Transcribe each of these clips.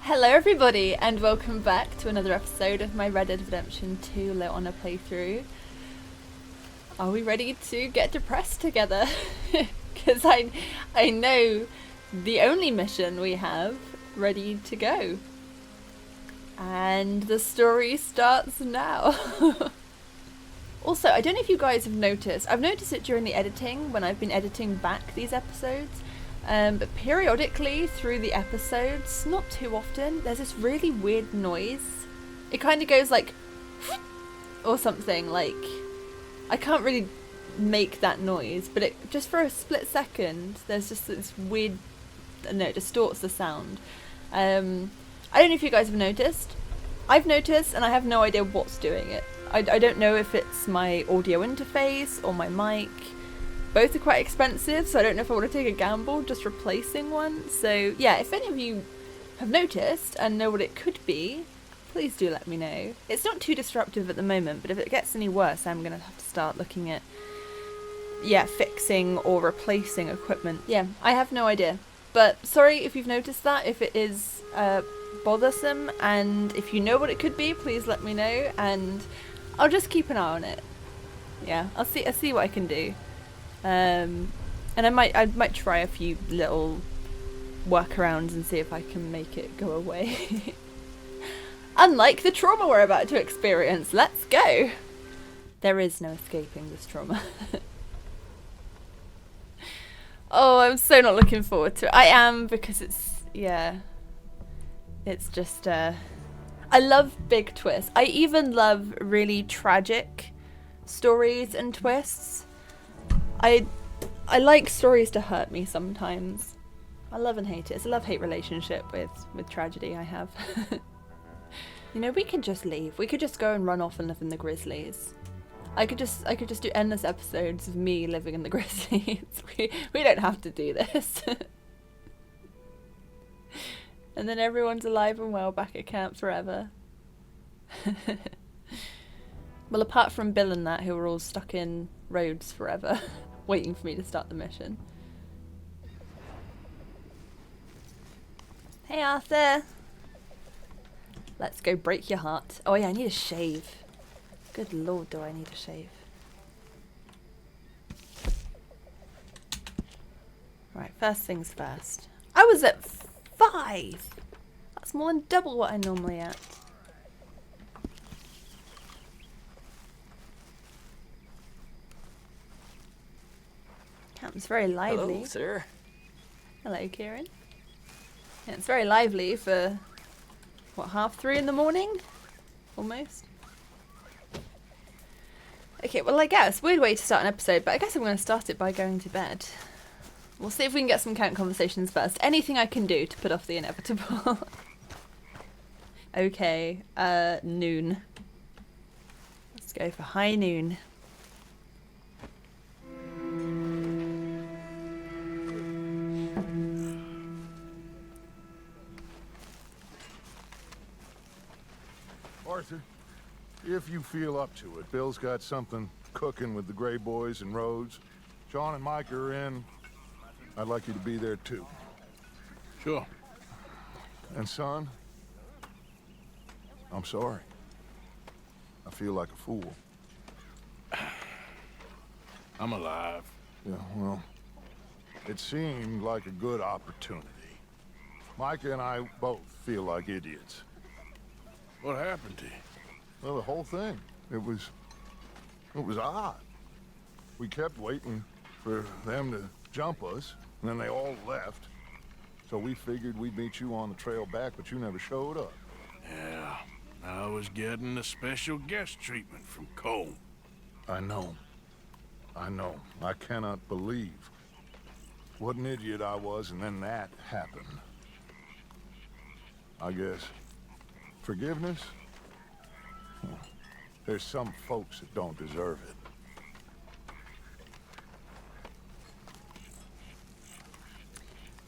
Hello everybody and welcome back to another episode of my Red Dead Redemption 2 Low Honour playthrough. Are we ready to get depressed together? Because I know the only mission we have ready to go. And the story starts now. Also, I don't know if you guys have noticed, I've noticed it during the editing when I've been editing back these episodes. But periodically through the episodes, not too often, there's this really weird noise. It kind of goes like, or something, like, I can't really make that noise, but it just for a split second, there's just this weird, no, it distorts the sound. I don't know if you guys have noticed. I've noticed, and I have no idea what's doing it. I don't know if it's my audio interface or my mic. Both are quite expensive, so I don't know if I want to take a gamble just replacing one. So yeah, if any of you have noticed and know what it could be, please do let me know. It's not too disruptive at the moment, but if it gets any worse, I'm going to have to start looking at, yeah, fixing or replacing equipment. Yeah, I have no idea. But sorry if you've noticed that, if it is bothersome, and if you know what it could be, please let me know, and I'll just keep an eye on it. Yeah, I'll see what I can do. And I might try a few little workarounds and see if I can make it go away. Unlike the trauma we're about to experience. Let's go! There is no escaping this trauma. Oh, I'm so not looking forward to it. I am, because it's, yeah. It's just, I love big twists. I even love really tragic stories and twists. I like stories to hurt me sometimes. I love and hate it. It's a love-hate relationship with tragedy I have. You know, we could just leave. We could just go and run off and live in the Grizzlies. I could just do endless episodes of me living in the Grizzlies. We don't have to do this. And then everyone's alive and well back at camp forever. Well, apart from Bill and that, who were all stuck in Rhodes forever. Waiting for me to start the mission. Hey Arthur! Let's go break your heart. Oh yeah, I need a shave. Good lord, do I need a shave. Right, first things first. I was at 5! That's more than double what I normally at. Camp's very lively. Hello, sir. Hello, Kieran. Yeah, it's very lively for, what, 3:30 in the morning? Almost. Okay, well, I guess, weird way to start an episode, but I guess I'm going to start it by going to bed. We'll see if we can get some count conversations first. Anything I can do to put off the inevitable. Okay, noon. Let's go for high noon. Arthur, if you feel up to it, Bill's got something cooking with the Grey Boys and Rhodes. Shaun and Mike are in. I'd like you to be there too. Sure. And son, I'm sorry. I feel like a fool. I'm alive. Yeah, well, it seemed like a good opportunity. Mike and I both feel like idiots. What happened to you? Well, the whole thing, it was odd. We kept waiting for them to jump us, and then they all left. So we figured we'd meet you on the trail back, but you never showed up. Yeah, I was getting the special guest treatment from Cole. I know. I cannot believe what an idiot I was, and then that happened. I guess forgiveness? There's some folks that don't deserve it.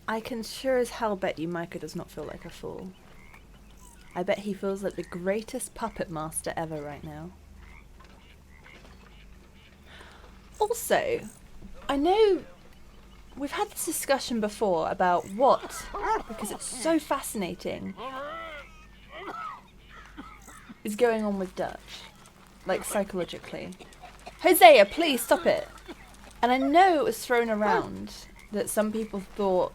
I can sure as hell bet you Micah does not feel like a fool. I bet he feels like the greatest puppet master ever right now. Also, I know we've had this discussion before about what, because it's so fascinating, is going on with Dutch? Like, psychologically. Hosea, please stop it! And I know it was thrown around that some people thought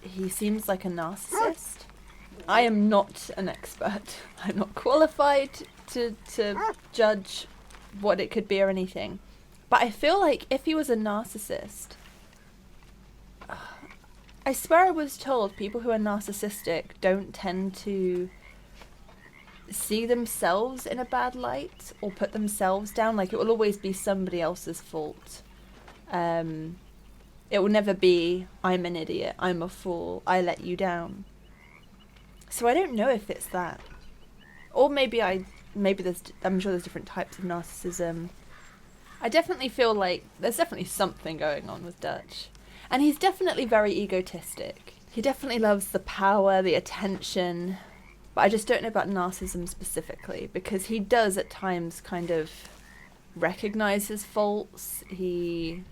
he seems like a narcissist. I am not an expert. I'm not qualified to judge what it could be or anything. But I feel like if he was a narcissist... I swear I was told people who are narcissistic don't tend to see themselves in a bad light or put themselves down. Like, it will always be somebody else's fault. It will never be, I'm an idiot, I'm a fool, I let you down. So I don't know if it's that. Or maybe I'm sure there's different types of narcissism. I definitely feel like there's definitely something going on with Dutch. And he's definitely very egotistic. He definitely loves the power, the attention. But I just don't know about narcissism specifically, because he does at times kind of recognize his faults. He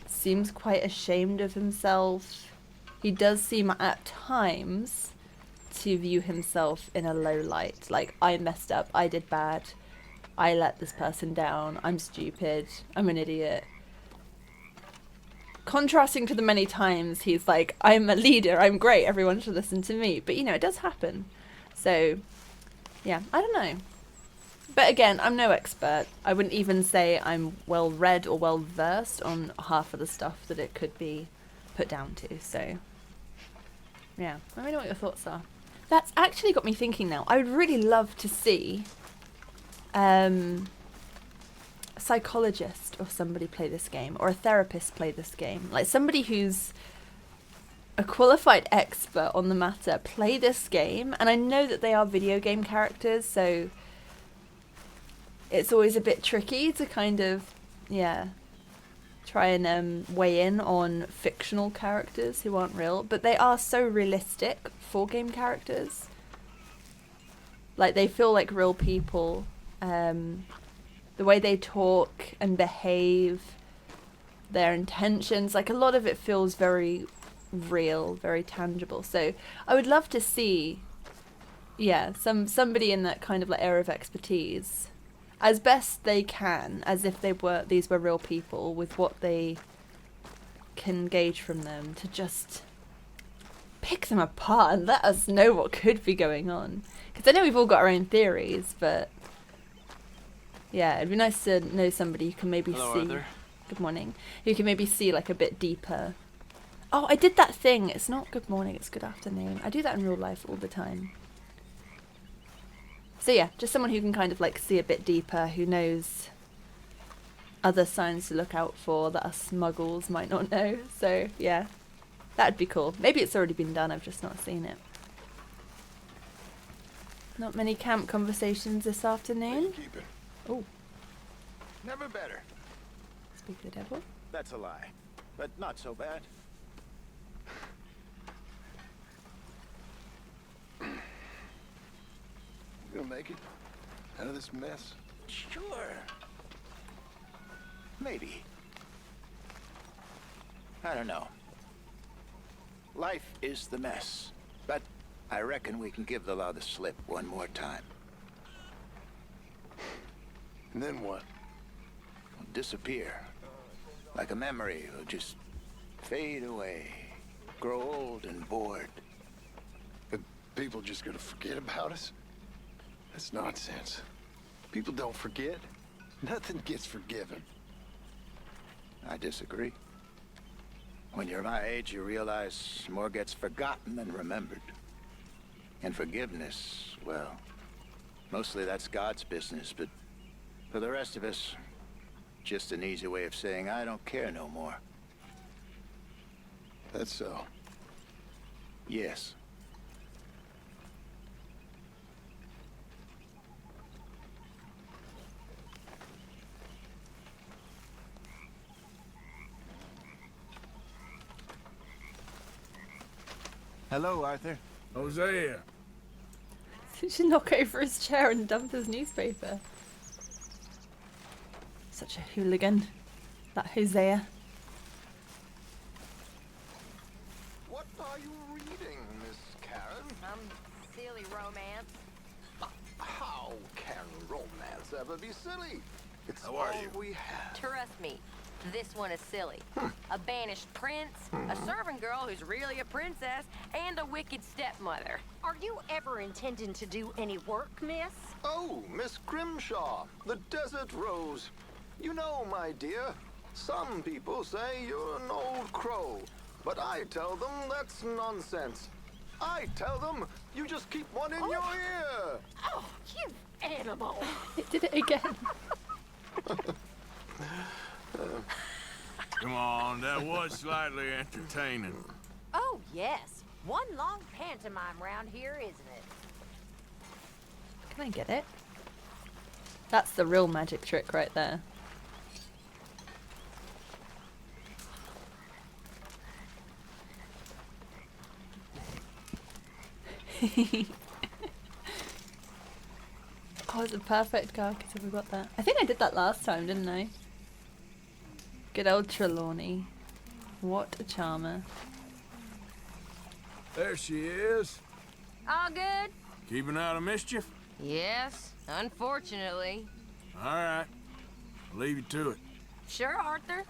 seems quite ashamed of himself. He does seem at times to view himself in a low light. Like, I messed up, I did bad, I let this person down, I'm stupid, I'm an idiot. Contrasting to the many times he's like, I'm a leader, I'm great, everyone should listen to me. But, you know, it does happen. So, yeah, I don't know. But again, I'm no expert. I wouldn't even say I'm well read or well versed on half of the stuff that it could be put down to. So, yeah, let me know what your thoughts are. That's actually got me thinking now. I would really love to see a psychologist or somebody play this game, or a therapist play this game. Like, somebody who's a qualified expert on the matter play this game. And I know that they are video game characters, so it's always a bit tricky to kind of, yeah, try and weigh in on fictional characters who aren't real. But they are so realistic for game characters. Like, they feel like real people. The way they talk and behave, their intentions, like, a lot of it feels very real, very tangible. So I would love to see, yeah, somebody in that kind of like area of expertise, as best they can, as if these were real people, with what they can gauge from them, to just pick them apart and let us know what could be going on. Because I know we've all got our own theories, but yeah, it'd be nice to know somebody who can maybe see. Arthur. Good morning. Who can maybe see like a bit deeper. Oh, I did that thing. It's not good morning, it's good afternoon. I do that in real life all the time. So yeah, just someone who can kind of like see a bit deeper, who knows other signs to look out for that us muggles might not know. So yeah, that'd be cool. Maybe it's already been done, I've just not seen it. Not many camp conversations this afternoon. Oh. Never better. Speak the devil. That's a lie, but not so bad. You gonna make it out of this mess? Sure. Maybe. I don't know. Life is the mess, but I reckon we can give the law the slip one more time. And then what? We'll disappear. Like a memory, we'll just fade away. Grow old and bored. But people just gonna forget about us? That's nonsense. People don't forget. Nothing gets forgiven. I disagree. When you're my age, you realize more gets forgotten than remembered. And forgiveness, well, mostly that's God's business, but for the rest of us, just an easy way of saying I don't care no more. That's so. Yes. Hello, Arthur. Hosea. He should knock over his chair and dump his newspaper. Such a hooligan, that Hosea. What are you reading, Miss Karen? Silly romance. How can romance ever be silly? It's How are all you? we have. Trust me, this one is silly. A banished prince, a servant girl who's really a princess, and a wicked stepmother. Are you ever intending to do any work, miss? Oh, Miss Grimshaw, the Desert Rose. You know, my dear, some people say you're an old crow, but I tell them that's nonsense. I tell them you just keep one in your ear. Oh, you animal! It did it again. Come on, that was slightly entertaining. Oh, yes. One long pantomime round here, isn't it? Can I get it? That's the real magic trick right there. Oh, it's a perfect carcass if we got that. I think I did that last time, didn't I? Good old Trelawney. What a charmer. There she is. All good? Keeping out of mischief? Yes, unfortunately. All right. I'll leave you to it. Sure, Arthur.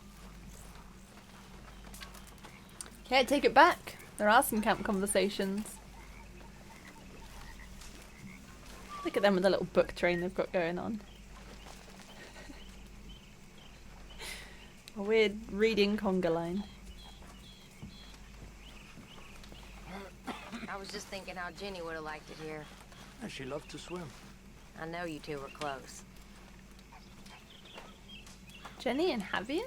Okay, take it back. There are some camp conversations. Look at them with the little book train they've got going on. A weird reading conga line. I was just thinking how Jenny would have liked it here. She loved to swim. I know you two were close. Jenny and Javier?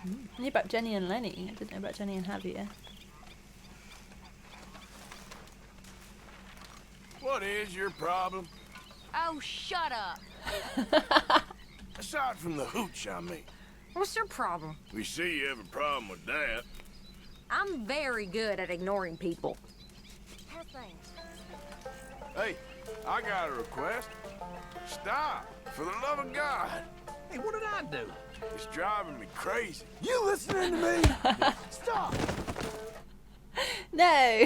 I knew about Jenny and Lenny. I didn't know about Jenny and Javier. What is your problem? Oh, shut up. Aside from the hooch, I mean. What's your problem? We see you have a problem with that. I'm very good at ignoring people. How's things? Hey, I got a request. Stop, for the love of God. Hey, what did I do? It's driving me crazy. You listening to me? Stop! No!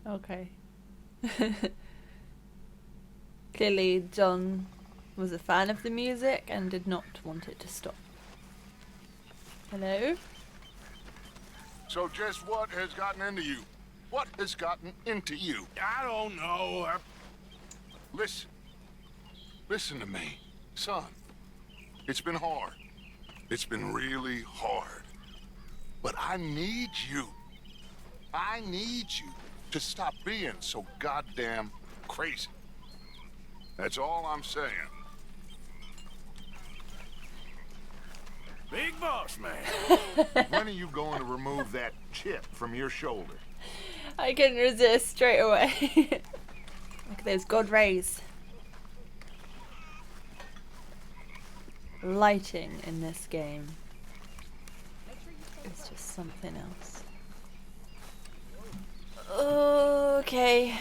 Okay. Clearly, John was a fan of the music and did not want it to stop. Hello? So just what has gotten into you? What has gotten into you? I don't know. Listen. Listen to me, son. It's been hard. It's been really hard. But I need you. I need you to stop being so goddamn crazy. That's all I'm saying. Big boss man. When are you going to remove that chip from your shoulder? I couldn't resist straight away. Look at those god rays. Lighting in this game is just something else. Okay.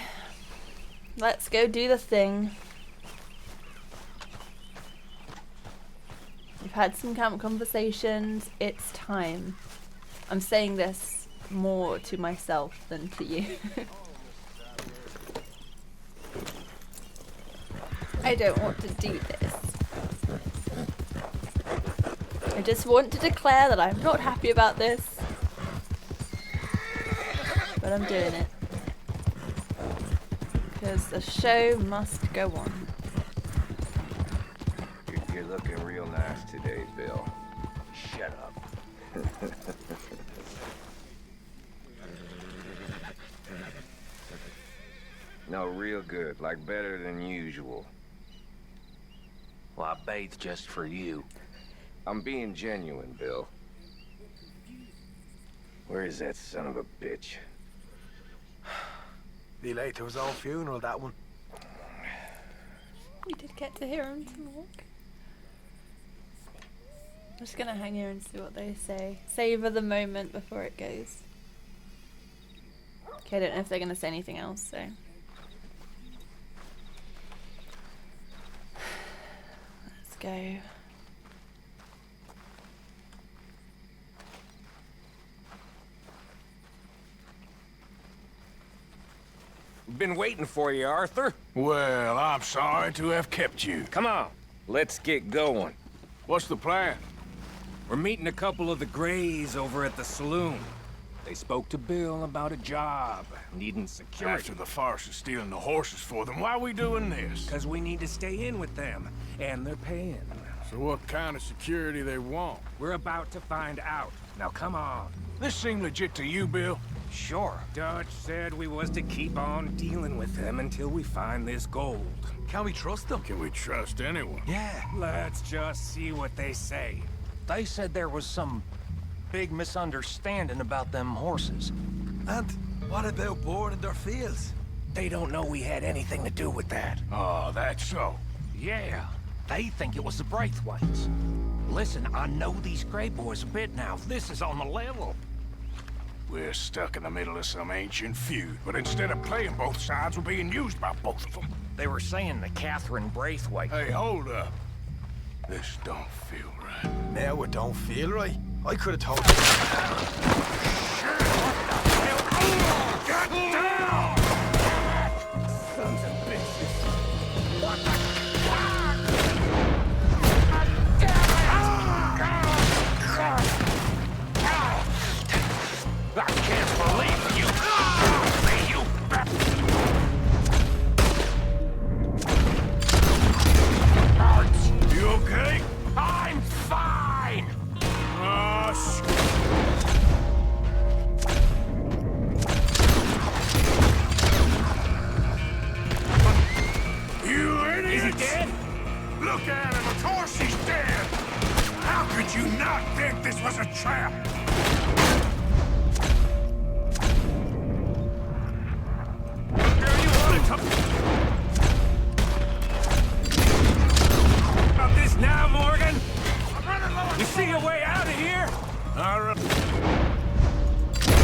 Let's go do the thing. We've had some camp conversations. It's time. I'm saying this more to myself than to you. I don't want to do this. I just want to declare that I'm not happy about this. But I'm doing it. Because the show must go on. You're looking real nice today, Bill. Shut up. No, real good. Like better than usual. Well, I bathed just for you. I'm being genuine, Bill. Where is that son of a bitch? Be late to his own funeral, that one. We did get to hear him talk. I'm just gonna hang here and see what they say. Savor the moment before it goes. Okay, I don't know if they're gonna say anything else, so. Let's go. Been waiting for you, Arthur. Well, I'm sorry to have kept you. Come on, let's get going. What's the plan? We're meeting a couple of the Greys over at the saloon. They spoke to Bill about a job, needing security. After the farce of stealing the horses for them, why are we doing this? Because we need to stay in with them, and they're paying. So what kind of security they want? We're about to find out. Now come on. This seem legit to you, Bill? Sure. Dutch said we was to keep on dealing with them until we find this gold. Can we trust them? Can we trust anyone? Yeah. Let's just see what they say. They said there was some big misunderstanding about them horses. And what about boarding their fields? They don't know we had anything to do with that. Oh, that's so. Yeah, they think it was the Braithwaites. Listen, I know these Grey boys a bit now. This is on the level. We're stuck in the middle of some ancient feud, but instead of playing both sides, we're being used by both of them. They were saying that Catherine Braithwaite... Hey, hold up. This don't feel right. Now it don't feel right. I could have told you. Get down! Sons of bitches. What the... I can't believe you! You okay? I'm fine! Oh, you idiot! Is he dead? Look at him, of course he's dead! How could you not think this was a trap? Girl, you wanna talk about this now, Morgan? You see a way out of here? All right.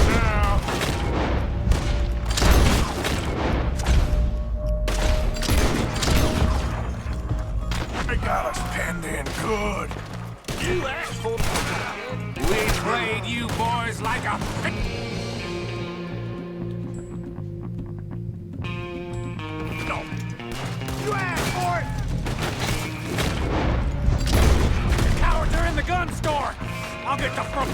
Now. They got us penned in good. You asked for we played you boys like a... No. You asked for it! The cowards are in the gun store! I'll get the front...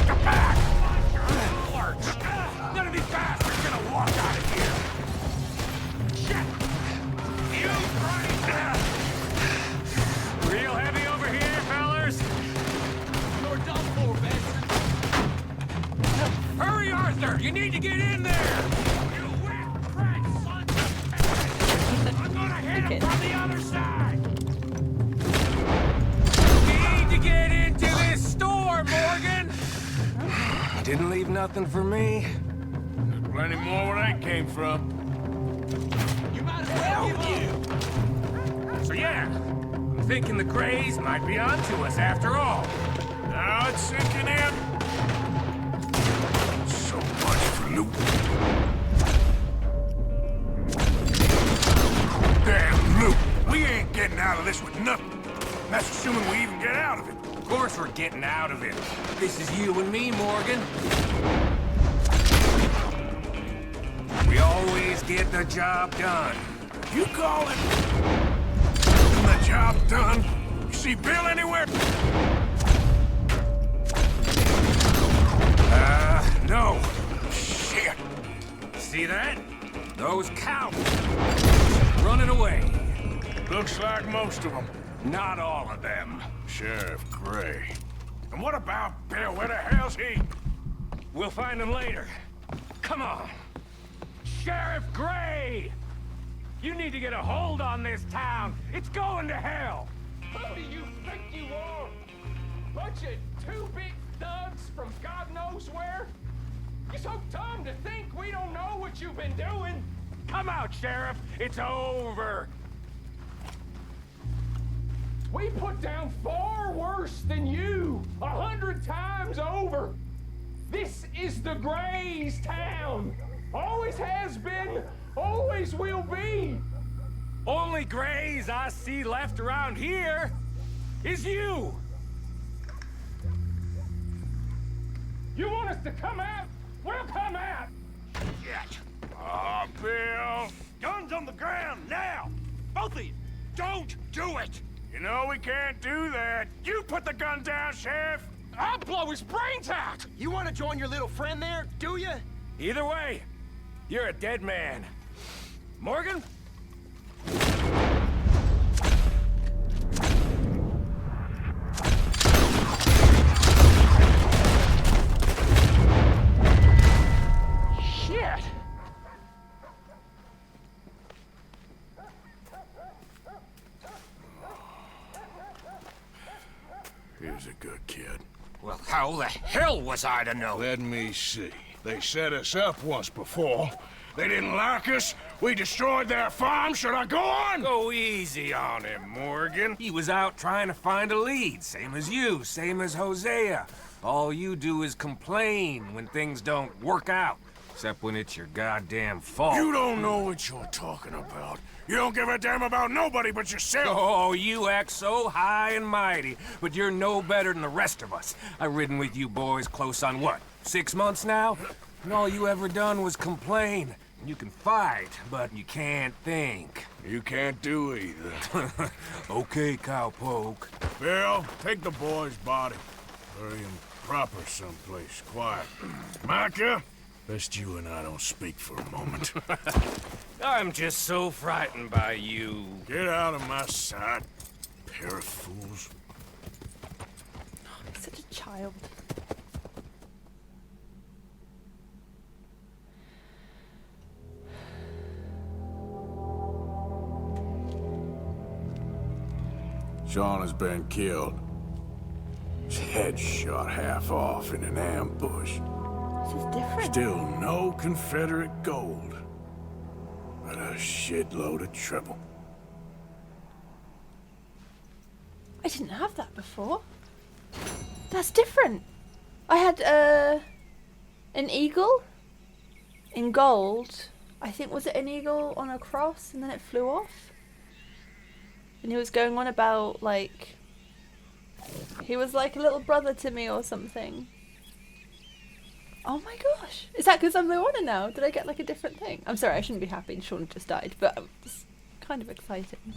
Get back! None of these bastards are gonna walk out of here! Shit! You right! Real heavy over here, fellas? You're done for, Benson! Hurry, Arthur! You need to get in there! You wet crack, son! I'm gonna hit him from the other side! Need to get into this store, Morgan! Didn't leave nothing for me. There's plenty more where that came from. You might as well give you! So yeah, I'm thinking the Greys might be onto us after all. Now it's sinking in. So much for loot. Damn loot. We ain't getting out of this with nothing. That's assuming we even get out of it. Of course we're getting out of it. This is you and me, Morgan. We always get the job done. You call it getting the job done? You see Bill anywhere? No. Shit. See that? Those cowards running away. Looks like most of them. Not all of them. Sheriff Gray. And what about Bill? Where the hell's he? We'll find him later. Come on. Sheriff Gray! You need to get a hold on this town. It's going to hell. Who do you think you are? Bunch of two-bit thugs from God knows where? You're so dumb to think we don't know what you've been doing. Come out, Sheriff. It's over. We put down far worse than you, 100 times over. This is the Greys' town. Always has been, always will be. Only Greys I see left around here is you. You want to us to come out, we'll come out. Shit. Aw, Bill. Guns on the ground, now! Both of you, don't do it! You know we can't do that. You put the gun down, Sheriff. I'll blow his brains out! You want to join your little friend there, do you? Either way, you're a dead man. Morgan? Shit! He's a good kid. Well, how the hell was I to know? Let me see. They set us up once before. They didn't like us. We destroyed their farm. Should I go on? Go easy on him, Morgan. He was out trying to find a lead, same as you, same as Hosea. All you do is complain when things don't work out, except when it's your goddamn fault. You don't know what you're talking about. You don't give a damn about nobody but yourself. Oh, you act so high and mighty, but you're no better than the rest of us. I've ridden with you boys close on what, 6 months now? And all you ever done was complain. You can fight, but you can't think. You can't do either. Okay, cowpoke. Bill, take the boy's body. Bury him proper someplace, quiet. Micah, best you and I don't speak for a moment. I'm just so frightened by you. Get out of my sight, pair of fools. He's such a child. Shaun has been killed. His head shot half off in an ambush. This is different. Still no Confederate gold, but a shitload of trouble. I didn't have that before. That's different. I had an eagle in gold. I think, was it an eagle on a cross and then it flew off? And he was going on about, like, he was like a little brother to me or something. Oh my gosh. Is that because I'm Low Honour now? Did I get like a different thing? I'm sorry, I shouldn't be happy Shaun just died, but it's kind of exciting.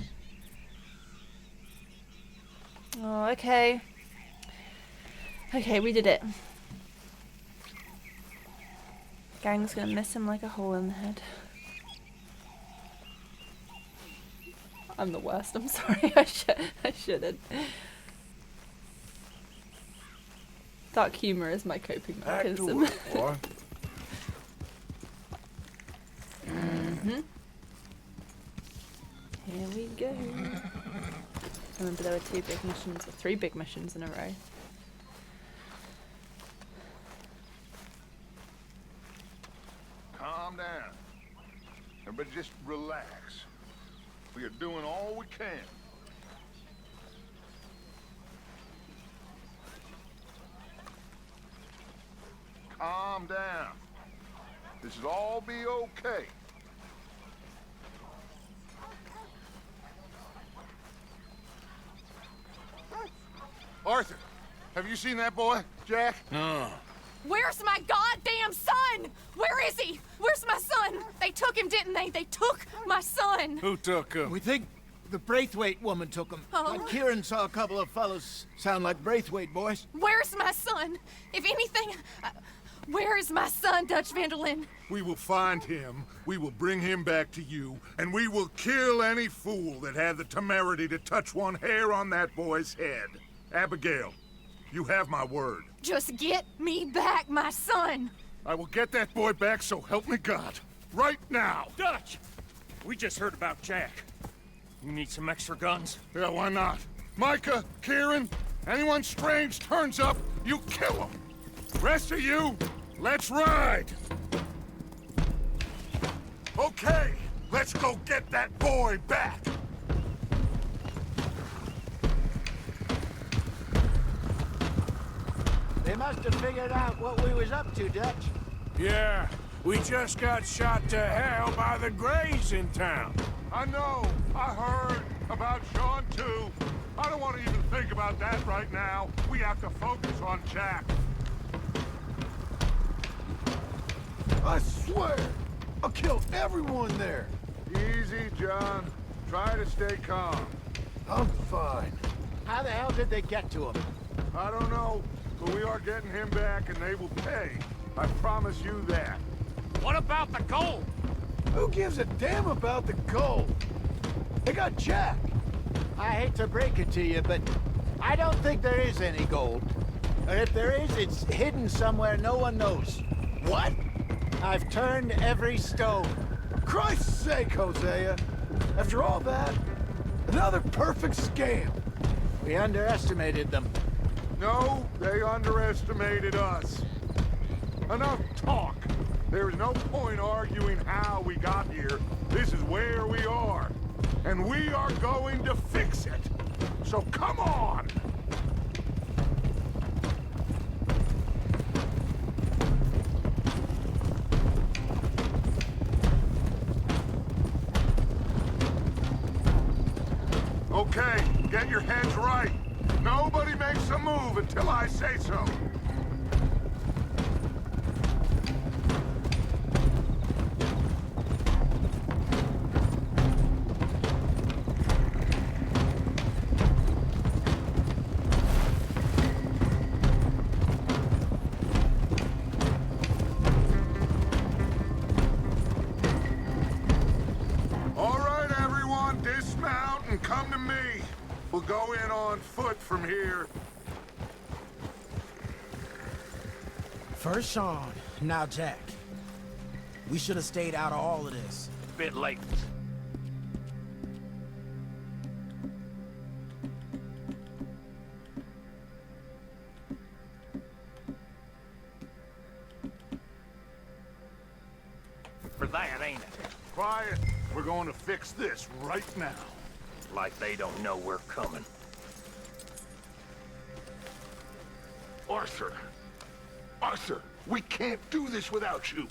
Oh, okay. Okay, we did it. Gang's gonna miss him like a hole in the head. I'm the worst, I'm sorry, I shouldn't. Dark humour is my coping mechanism. Mm-hmm. Here we go. Remember there were 2 big missions, or 3 big missions in a row. Calm down. Everybody just relax. We are doing all we can. Calm down. This will all be okay. Arthur, have you seen that boy, Jack? No. Where's my goddamn son? Where is he? Where's my son? They took him, didn't they? They took my son. Who took him? We think the Braithwaite woman took him. Oh. Kieran saw a couple of fellows sound like Braithwaite boys. Where's my son? If anything, where is my son, Dutch Vanderlyn? We will find him, we will bring him back to you, and we will kill any fool that had the temerity to touch one hair on that boy's head. Abigail, you have my word. Just get me back, my son. I will get that boy back, so help me God. Right now. Dutch! We just heard about Jack. You need some extra guns? Yeah, why not? Micah, Kieran, anyone strange turns up, you kill him. Rest of you, let's ride. Okay, let's go get that boy back. They must have figured out what we was up to, Dutch. Yeah, we just got shot to hell by the Greys in town. I know, I heard about Shaun too. I don't want to even think about that right now. We have to focus on Jack. I swear, I'll kill everyone there. Easy, John. Try to stay calm. I'm fine. How the hell did they get to him? I don't know, but we are getting him back and they will pay. I promise you that. What about the gold? Who gives a damn about the gold? They got Jack. I hate to break it to you, but I don't think there is any gold. Or if there is, it's hidden somewhere no one knows. What? I've turned every stone. Christ's sake, Hosea. After all that, another perfect scam. We underestimated them. No, they underestimated us. Enough talk. There is no point arguing how we got here. This is where we are. And we are going to fix it. So come on! Okay, get your heads right. Nobody makes a move until I say so. All right, everyone, dismount and come to me. We'll go in on foot from here. First Shaun, now Jack. We should have stayed out of all of this. Bit late. For that, ain't it? Quiet. We're going to fix this right now. Like they don't know we're coming. Arthur. Arthur, we can't do this without you.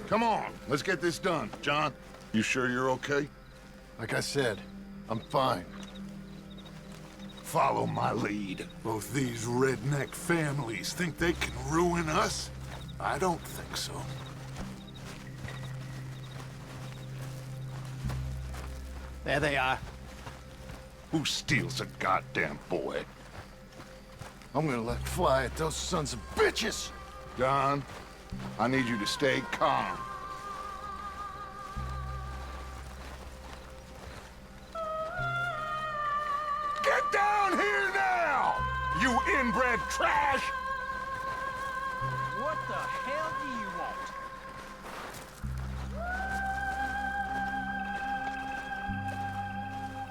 Come on, let's get this done. John, you sure you're okay? Like I said, I'm fine. Follow my lead. Both these redneck families think they can ruin us? I don't think so. There they are. Who steals a goddamn boy? I'm gonna let fly at those sons of bitches! John, I need you to stay calm. Get down here now! You inbred trash! What the hell do you want?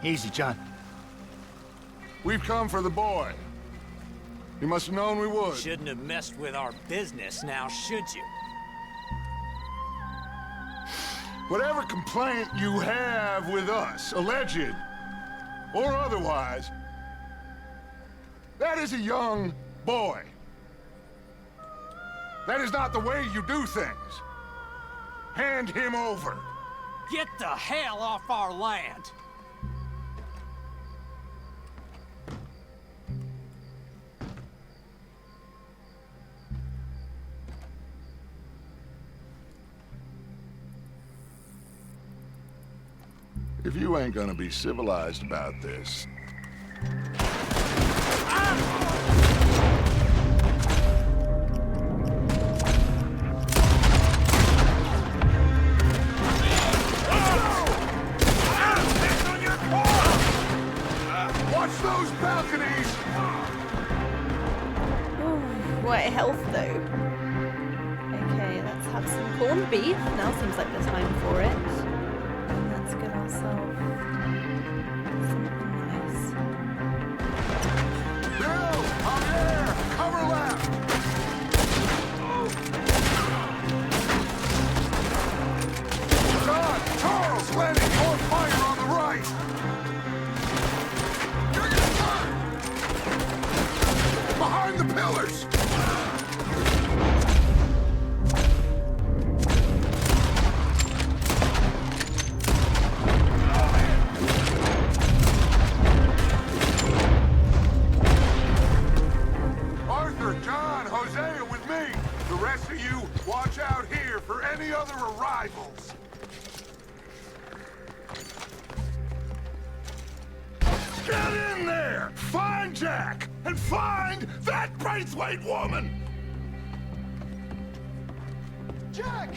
Easy, John. We've come for the boy. You must have known we would. Shouldn't have messed with our business now, should you? Whatever complaint you have with us, alleged or otherwise, that is a young boy. That is not the way you do things. Hand him over. Get the hell off our land! If you ain't gonna be civilized about this... Watch those balconies! Ooh, what health though. Okay, let's have some corned beef. Now seems like the time for it. And let's get ourselves something nice. Bill! On air! Cover left! God! Charles! Landing your fire on the right! You're gonna burn! Behind the pillars! back and find that Braithwaite woman! Jack!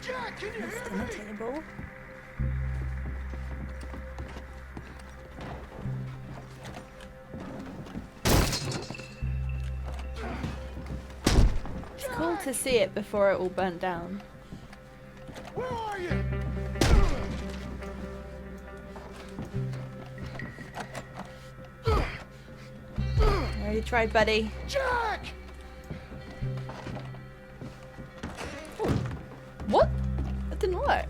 Jack, can you hear me? Table. It's cool to see it before it all burnt down. Where are you? Already tried, buddy. Jack! Oh. What? That didn't work.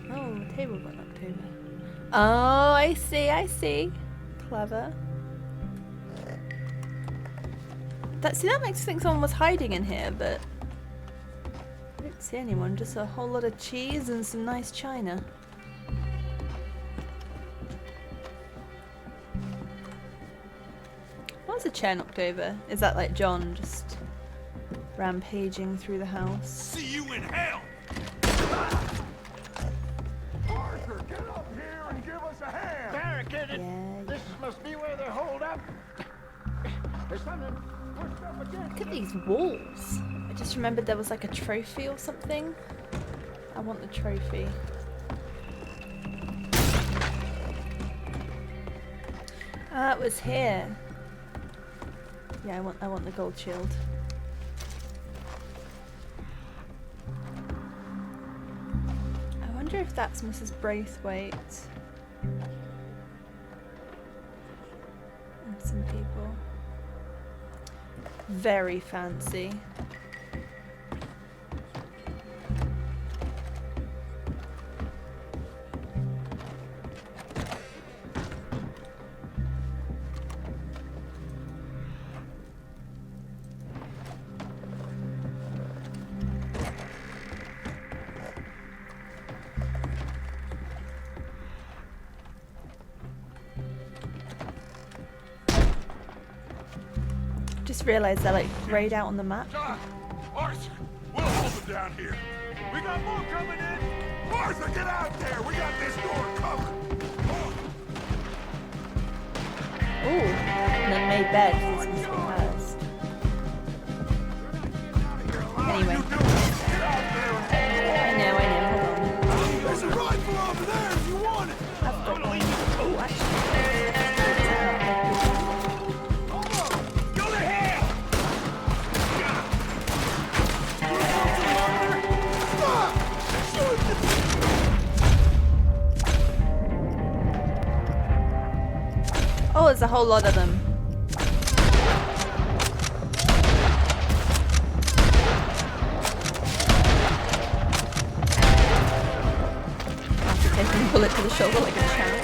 Oh, table got knocked over. Oh, I see, I see. Clever. That makes me think someone was hiding in here, but I don't see anyone. Just a whole lot of cheese and some nice china. Why was the chair knocked over? Is that like John just rampaging through the house? See you in hell! Arthur, get up here and give us a hand! Barricaded! Yeah. This must be where they're holed up. There's something pushed up against. Look at these walls. I just remembered there was like a trophy or something. I want the trophy. Ah, it was here. Yeah, I want the gold shield. I wonder if that's Mrs. Braithwaite. And some people. Very fancy. Just realised they're like grayed out on the map. Arthur, we'll hold them down here. We got more coming in. Arthur, get out there. We got this door covered. Ooh, and then made bed. This must be hers. Anyway. I know. Hold on. There's a rifle over there if you want it. I've got one. Oh, actually. Oh, there's a whole lot of them. After taking a bullet to the shoulder like a champ.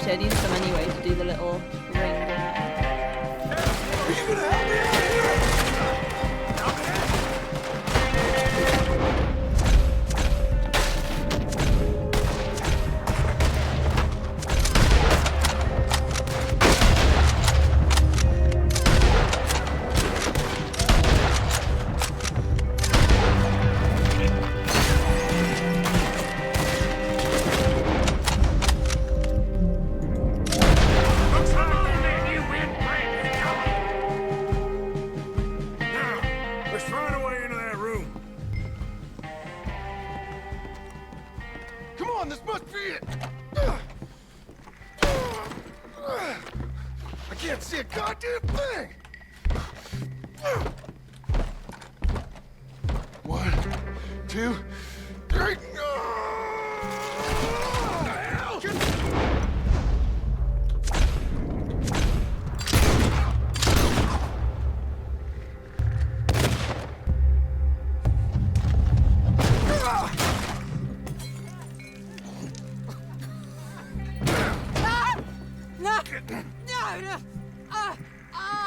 I need some anyway to do the little ring. Are you gonna help me out here?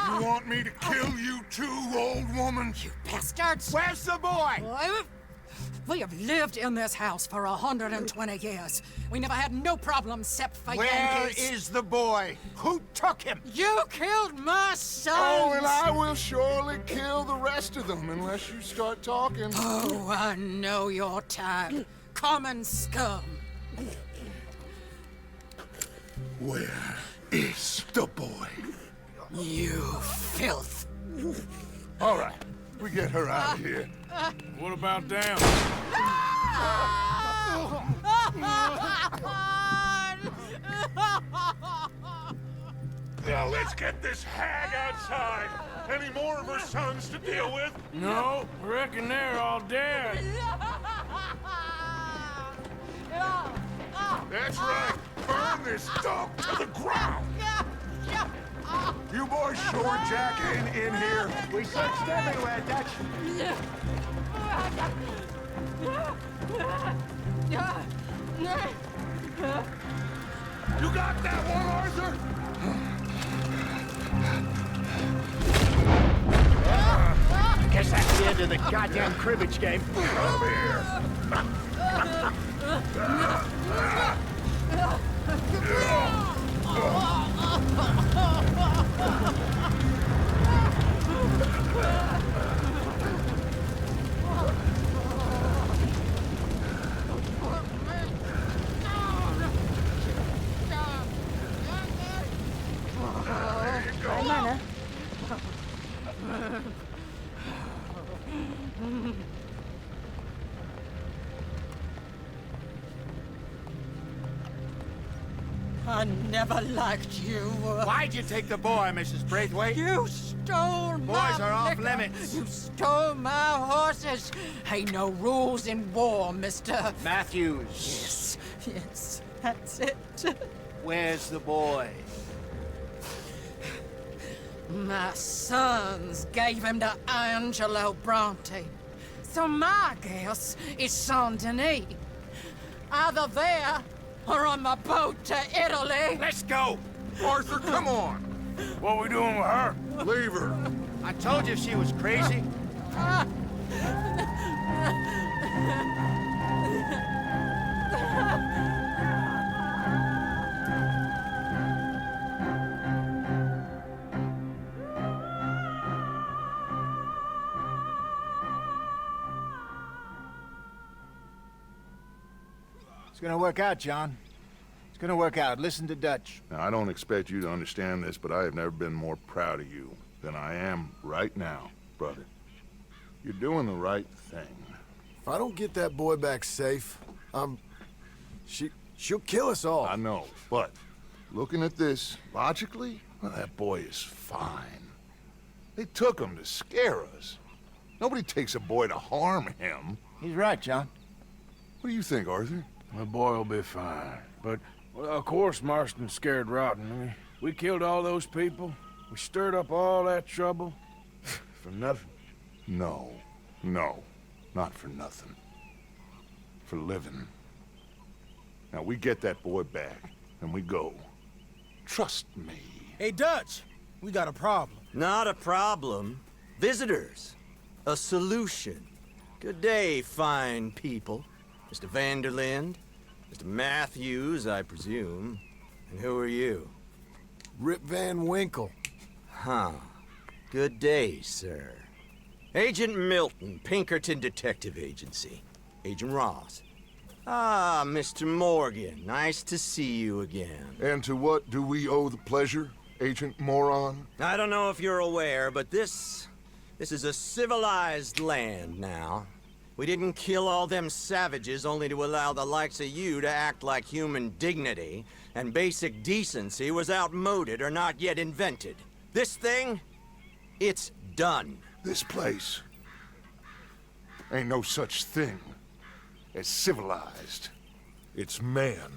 You want me to kill you too, old woman? You bastards! Where's the boy? We have lived in this house for 120 years. We never had no problems except for Where Yankees. is the boy? Who took him? You killed my son! Oh, and I will surely kill the rest of them unless you start talking. Oh, I know your type. Common scum. Where is the boy? You filth. All right, we get her out of here. What about down? Now let's get this hag outside. Any more of her sons to deal with? No, I reckon they're all dead. That's right. Burn this dog to the ground. You boys sure Jack ain't in here. We searched everywhere, Dutch. You got that one, Arthur? Guess that's the end of the goddamn cribbage game. Over here. Manor. I never liked you. Why'd you take the boy, Mrs. Braithwaite? You stole my Boys are off liquor. limits. You stole my horses. Ain't no rules in war, mister. Matthews. Yes, that's it. Where's the boy? My sons gave him to Angelo Bronte. So my guess is Saint Denis. Either there or on my boat to Italy. Let's go. Arthur, come on. What we doing with her? Leave her. I told you she was crazy. It's gonna work out, John. It's gonna work out. Listen to Dutch. Now, I don't expect you to understand this, but I have never been more proud of you than I am right now, brother. You're doing the right thing. If I don't get that boy back safe, she'll kill us all. I know, but looking at this logically, well, that boy is fine. They took him to scare us. Nobody takes a boy to harm him. He's right, John. What do you think, Arthur? The boy will be fine. But, well, of course, Marston's scared rotten. We killed all those people. We stirred up all that trouble. For nothing. No, not for nothing. For living. Now, we get that boy back, and we go. Trust me. Hey, Dutch, we got a problem. Not a problem. Visitors. A solution. Good day, fine people. Mr. Vanderlind, Mr. Matthews, I presume. And who are you? Rip Van Winkle. Huh. Good day, sir. Agent Milton, Pinkerton Detective Agency. Agent Ross. Ah, Mr. Morgan, nice to see you again. And to what do we owe the pleasure, Agent Moron? I don't know if you're aware, but this is a civilized land now. We didn't kill all them savages only to allow the likes of you to act like human dignity, and basic decency was outmoded or not yet invented. This thing, it's done. This place ain't no such thing as civilized. It's man.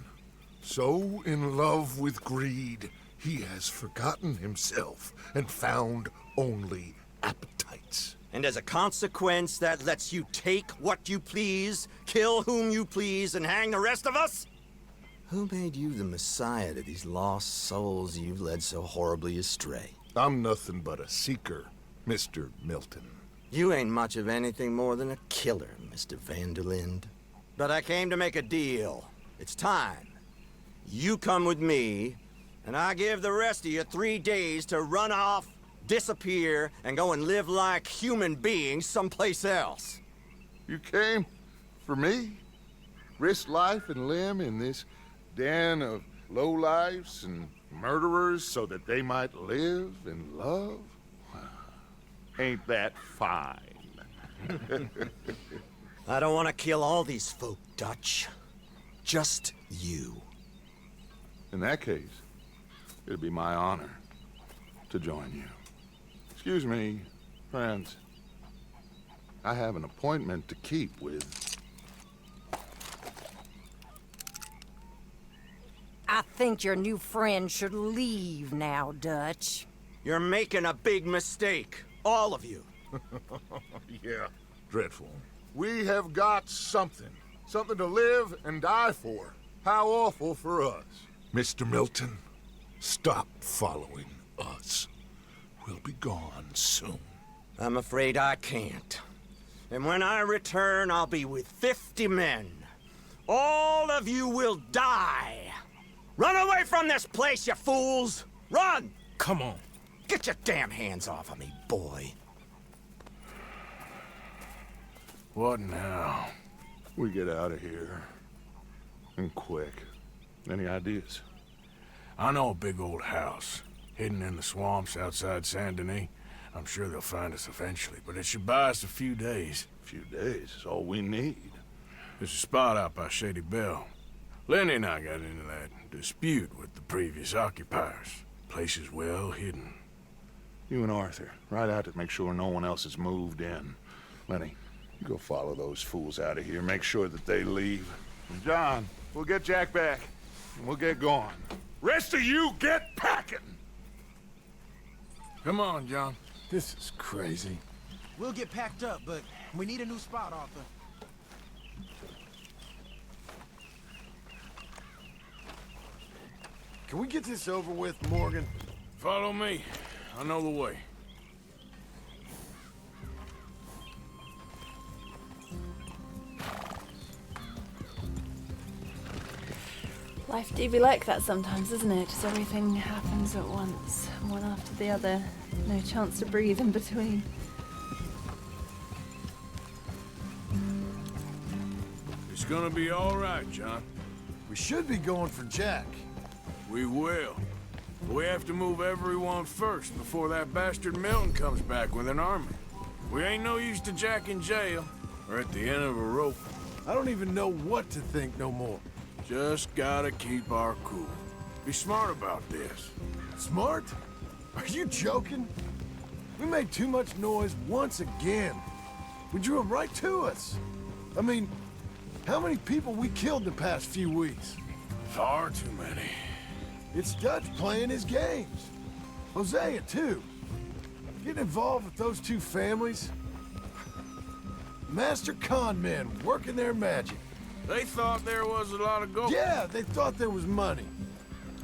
So in love with greed, he has forgotten himself and found only appetites. And as a consequence, that lets you take what you please, kill whom you please, and hang the rest of us? Who made you the messiah to these lost souls you've led so horribly astray? I'm nothing but a seeker, Mr. Milton. You ain't much of anything more than a killer, Mr. Vanderlind. But I came to make a deal. It's time. You come with me, and I give the rest of you 3 days to run off, disappear, and go and live like human beings someplace else. You came for me? Risk life and limb in this den of lowlifes and murderers so that they might live and love? Ain't that fine? I don't want to kill all these folk, Dutch. Just you. In that case, it'd be my honor to join you. Excuse me, friends. I have an appointment to keep with... I think your new friend should leave now, Dutch. You're making a big mistake. All of you. Yeah, dreadful. We have got something. Something to live and die for. How awful for us. Mr. Milton, stop following us. We'll be gone soon. I'm afraid I can't. And when I return, I'll be with 50 men. All of you will die. Run away from this place, you fools! Run! Come on. Get your damn hands off of me, boy. What now? We get out of here. And quick. Any ideas? I know a big old house, hidden in the swamps outside Saint Denis. I'm sure they'll find us eventually, but it should buy us a few days. A few days is all we need. There's a spot out by Shady Bell. Lenny and I got into that dispute with the previous occupiers. Place is well hidden. You and Arthur, ride out to make sure no one else has moved in. Lenny, you go follow those fools out of here. Make sure that they leave. And John, we'll get Jack back, and we'll get going. Rest of you, get packing! Come on, John. This is crazy. We'll get packed up, but we need a new spot, Arthur. Can we get this over with, Morgan? Follow me. I know the way. Life do be like that sometimes, isn't it? Just everything happens at once, one after the other. No chance to breathe in between. It's gonna be all right, John. We should be going for Jack. We will. But we have to move everyone first before that bastard Milton comes back with an army. We ain't no use to Jack in jail or at the end of a rope. I don't even know what to think no more. Just gotta keep our cool. Be smart about this. Smart? Are you joking? We made too much noise once again. We drew them right to us. I mean, how many people we killed the past few weeks? Far too many. It's Dutch playing his games. Hosea, too. Getting involved with those two families. Master con men working their magic. They thought there was a lot of gold. Yeah, they thought there was money.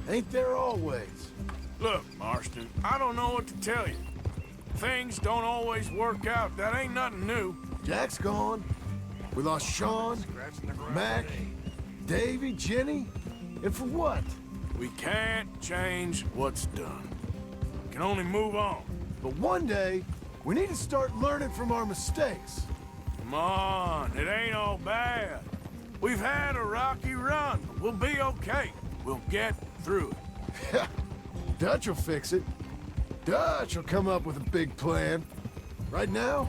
Ain't there always? Look, Marston, I don't know what to tell you. Things don't always work out. That ain't nothing new. Jack's gone. We lost Shaun, Mac, Davy, Jenny. And for what? We can't change what's done. We can only move on. But one day, we need to start learning from our mistakes. Come on, it ain't all bad. We've had a rocky run, but we'll be okay. We'll get through it. Dutch will fix it. Dutch will come up with a big plan. Right now,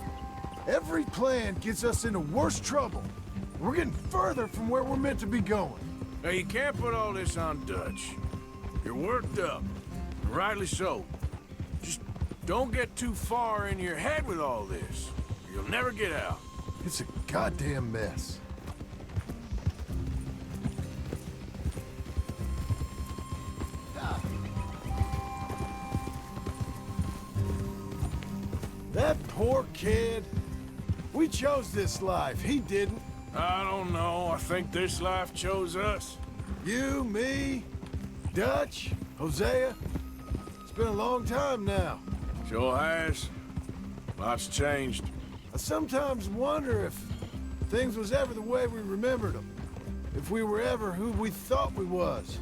every plan gets us into worse trouble. We're getting further from where we're meant to be going. Now, you can't put all this on Dutch. You're worked up, and rightly so. Just don't get too far in your head with all this. You'll never get out. It's a goddamn mess. That poor kid. We chose this life. He didn't. I don't know. I think this life chose us. You, me, Dutch, Hosea. It's been a long time now. Sure has. Lots changed. I sometimes wonder if things was ever the way we remembered them. If we were ever who we thought we was.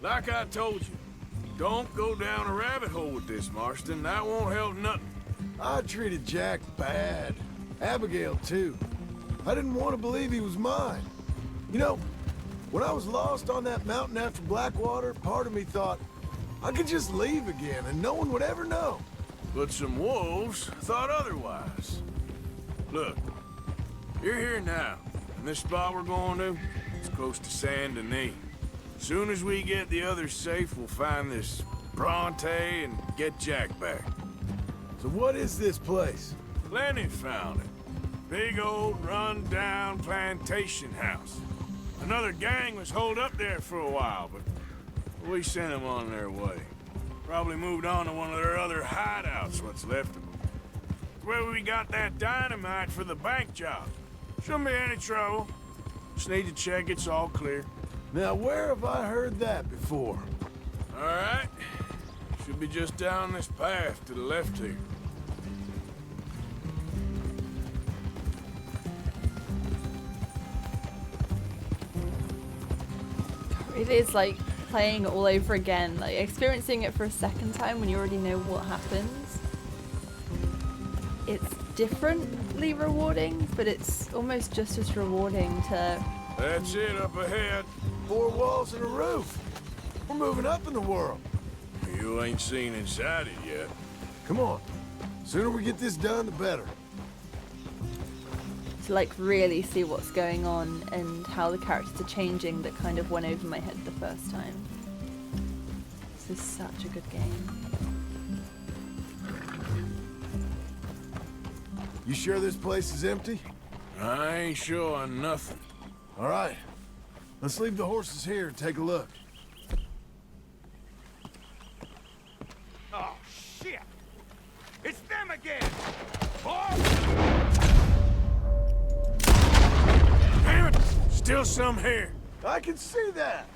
Like I told you, don't go down a rabbit hole with this, Marston. That won't help nothing. I treated Jack bad. Abigail, too. I didn't want to believe he was mine. You know, when I was lost on that mountain after Blackwater, part of me thought I could just leave again and no one would ever know. But some wolves thought otherwise. Look, you're here now, and this spot we're going to, it's close to Saint Denis. Soon as we get the others safe, we'll find this Bronte and get Jack back. So what is this place? Lenny found it. Big old run-down plantation house. Another gang was holed up there for a while, but we sent them on their way. Probably moved on to one of their other hideouts, what's left of them. It's where we got that dynamite for the bank job. Shouldn't be any trouble. Just need to check it's all clear. Now, where have I heard that before? All right. Should be just down this path to the left here. It is like playing it all over again, like experiencing it for a second time when you already know what happens. It's differently rewarding, but it's almost just as rewarding to... That's it up ahead. 4 walls and a roof. We're moving up in the world. You ain't seen inside it yet. Come on. Sooner we get this done, the better. To like really see what's going on and how the characters are changing that kind of went over my head the first time. This is such a good game. You sure this place is empty? I ain't sure on nothing. All right. Let's leave the horses here and take a look. Oh, shit! It's them again! Oh! Damn it! Still some here. I can see that.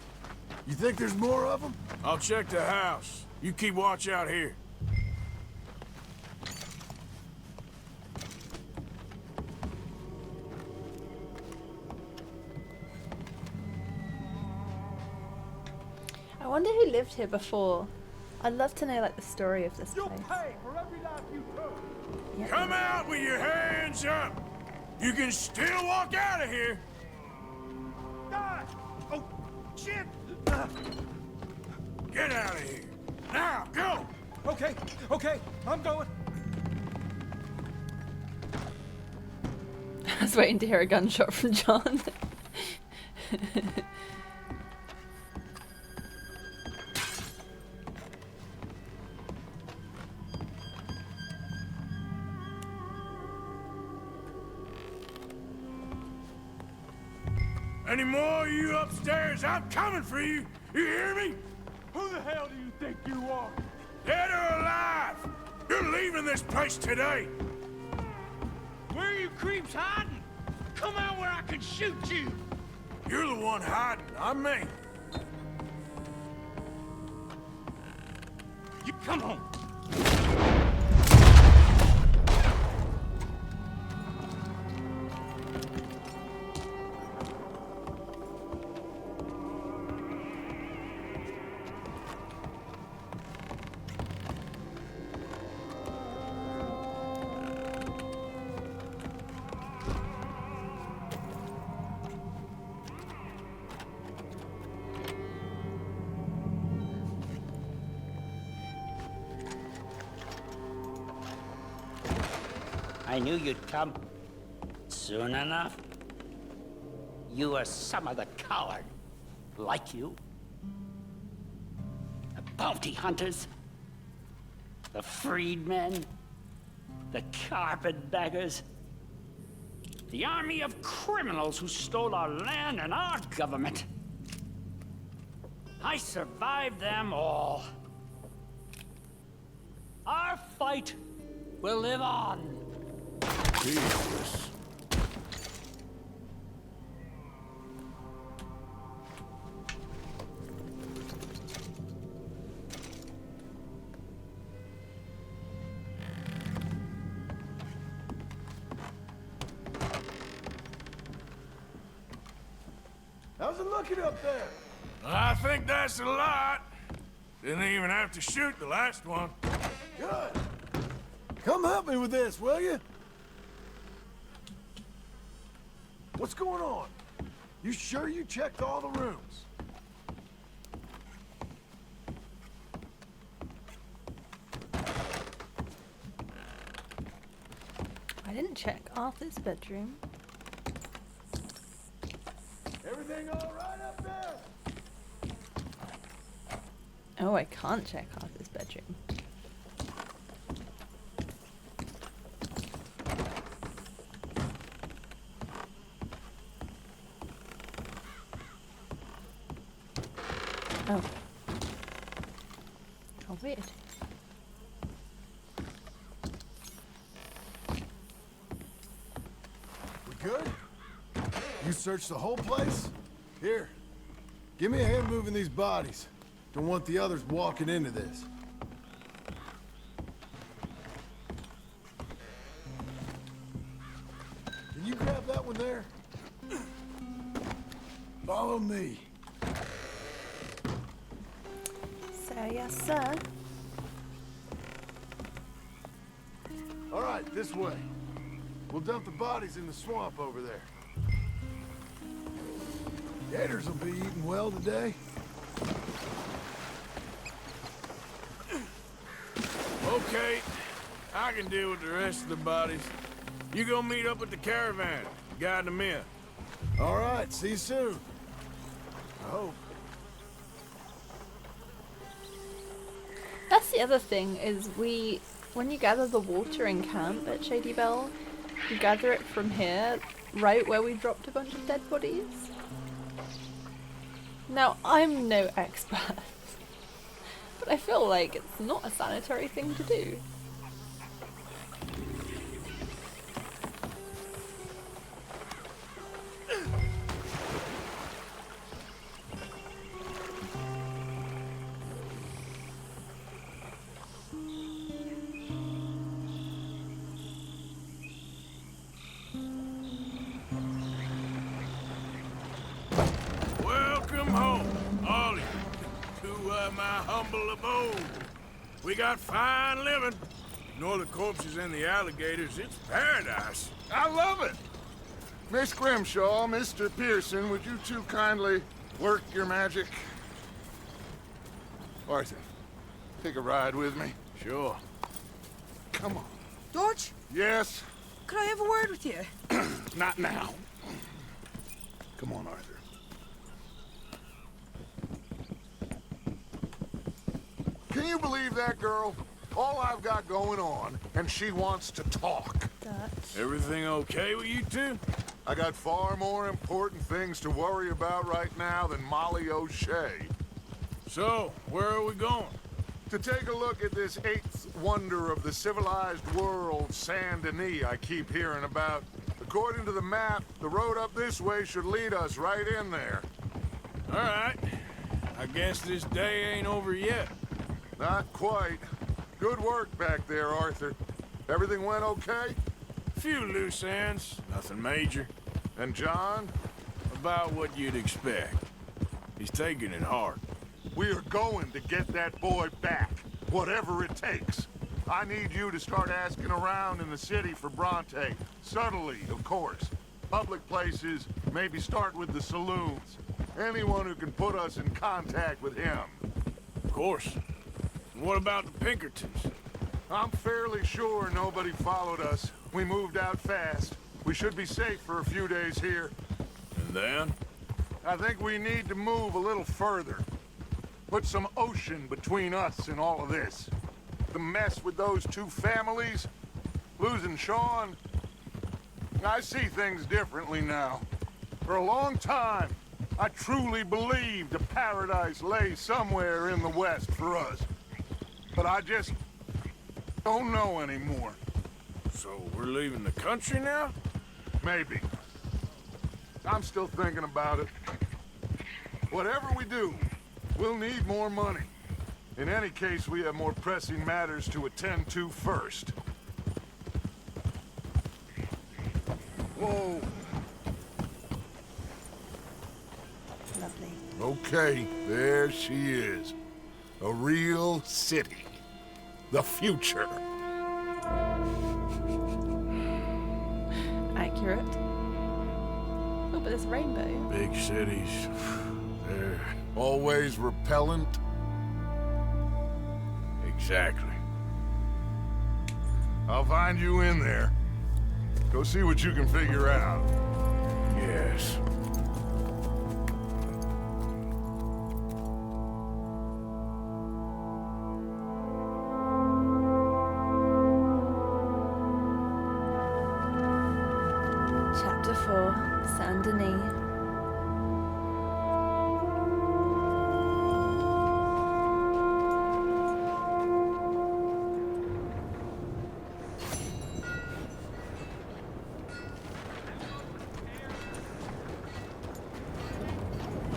You think there's more of them? I'll check the house. You keep watch out here. I wonder who lived here before. I'd love to know like the story of this place. Pay for every life you took. Yeah. Come out with your hands up. You can still walk out of here. Die! Oh, shit! Get out of here. Now, go! Okay, I'm going. I was waiting to hear a gunshot from John. Any more of you upstairs? I'm coming for you. You hear me? Who the hell do you think you are? Dead or alive? You're leaving this place today. Where are you creeps hiding? Come out where I can shoot you. You're the one hiding, not me. You come on. I knew you'd come. Soon enough. You are some of the coward. Like you. The bounty hunters. The freedmen. The carpetbaggers. The army of criminals who stole our land and our government. I survived them all. Our fight will live on. Jesus. nothing looking up there. I think that's a lot. Didn't even have to shoot the last one. Good. Come help me with this, will you? What's going on? You sure you checked all the rooms? I didn't check Arthur's bedroom. Everything all right up there? Oh, I can't check Arthur's bedroom. Oh. How weird. We good? You searched the whole place? Here. Give me a hand moving these bodies. Don't want the others walking into this. Can you grab that one there? Follow me. So, yes, sir. All right, this way. We'll dump the bodies in the swamp over there. Gators will be eating well today. Okay, I can deal with the rest of the bodies. You go meet up with the caravan, guide them in. All right, see you soon. I hope. That's the other thing, is when you gather the water in camp at Shady Bell, you gather it from here, right where we dropped a bunch of dead bodies. Now, I'm no expert, but I feel like it's not a sanitary thing to do. Welcome home, all of you, to my humble abode. We got fine living. Ignore the corpses and the alligators, it's paradise. I love it. Miss Grimshaw, Mr. Pearson, would you two kindly work your magic? Arthur, take a ride with me. Sure. Come on. George? Yes? Could I have a word with you? Not now. Come on, Arthur. Can you believe that girl? All I've got going on, and she wants to talk. Everything okay with you two? I got far more important things to worry about right now than Molly O'Shea. So, where are we going? To take a look at this eighth wonder of the civilized world, Saint Denis, I keep hearing about. According to the map, the road up this way should lead us right in there. All right. I guess this day ain't over yet. Not quite. Good work back there, Arthur. Everything went okay? Few loose ends, nothing major. And John? About what you'd expect. He's taking it hard. We are going to get that boy back, whatever it takes. I need you to start asking around in the city for Bronte. Subtly, of course. Public places, maybe start with the saloons. Anyone who can put us in contact with him. Of course. And what about the Pinkertons? I'm fairly sure nobody followed us. We moved out fast. We should be safe for a few days here. And then? I think we need to move a little further. Put some ocean between us and all of this. The mess with those two families, losing Shaun. I see things differently now. For a long time, I truly believed a paradise lay somewhere in the west for us. But I just don't know anymore. So we're leaving the country now? Maybe. I'm still thinking about it. Whatever we do, we'll need more money. In any case, we have more pressing matters to attend to first. Whoa. Okay, there she is. A real city. The future. Accurate. Oh, but there's a rainbow. Big cities. They're always repellent. Exactly. I'll find you in there. Go see what you can figure out. Yes. Chapter 4, Saint Denis.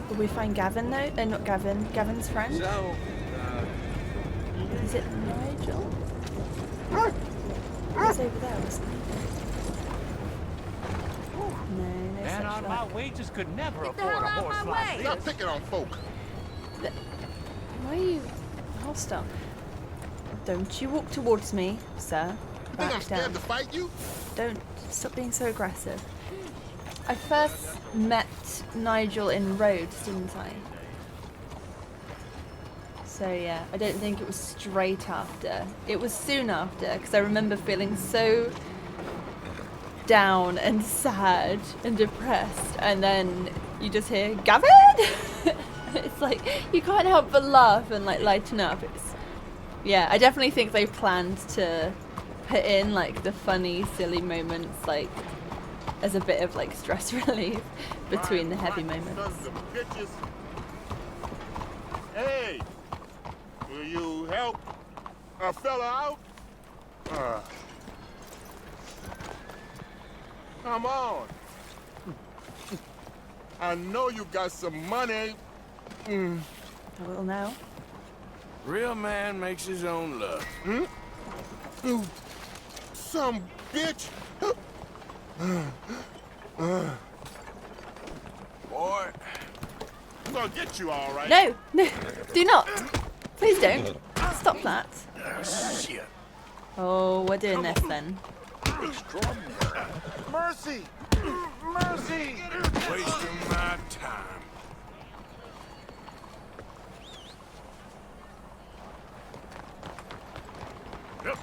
Will we find Gavin though? Not Gavin. Gavin's friend? So, Is it Nigel? He's over there, isn't he? No, no Man such on my luck. wages could never Get the afford a hell out horse my like way. this. Stop picking on folk. Why are you hostile? Don't you walk towards me, sir. You think Back I'm scared down. to fight you? Don't stop being so aggressive. I first met Nigel in Rhodes, didn't I? So yeah, I don't think it was straight after. It was soon after, because I remember feeling so down and sad and depressed, and then you just hear Gavin. It's like you can't help but laugh and like lighten up. Yeah, I definitely think they planned to put in like the funny, silly moments, like as a bit of like stress relief between the heavy moments. Sons of bitches. Hey, will you help a fella out? Come on. I know you got some money. I will now. Real man makes his own luck. You some bitch. Boy, I'm gonna get you all right. No, no, do not. Please don't. Stop that. Shit. Oh, we're doing this then. Extraordinary. Mercy! Mercy! Wasting my time. Yep.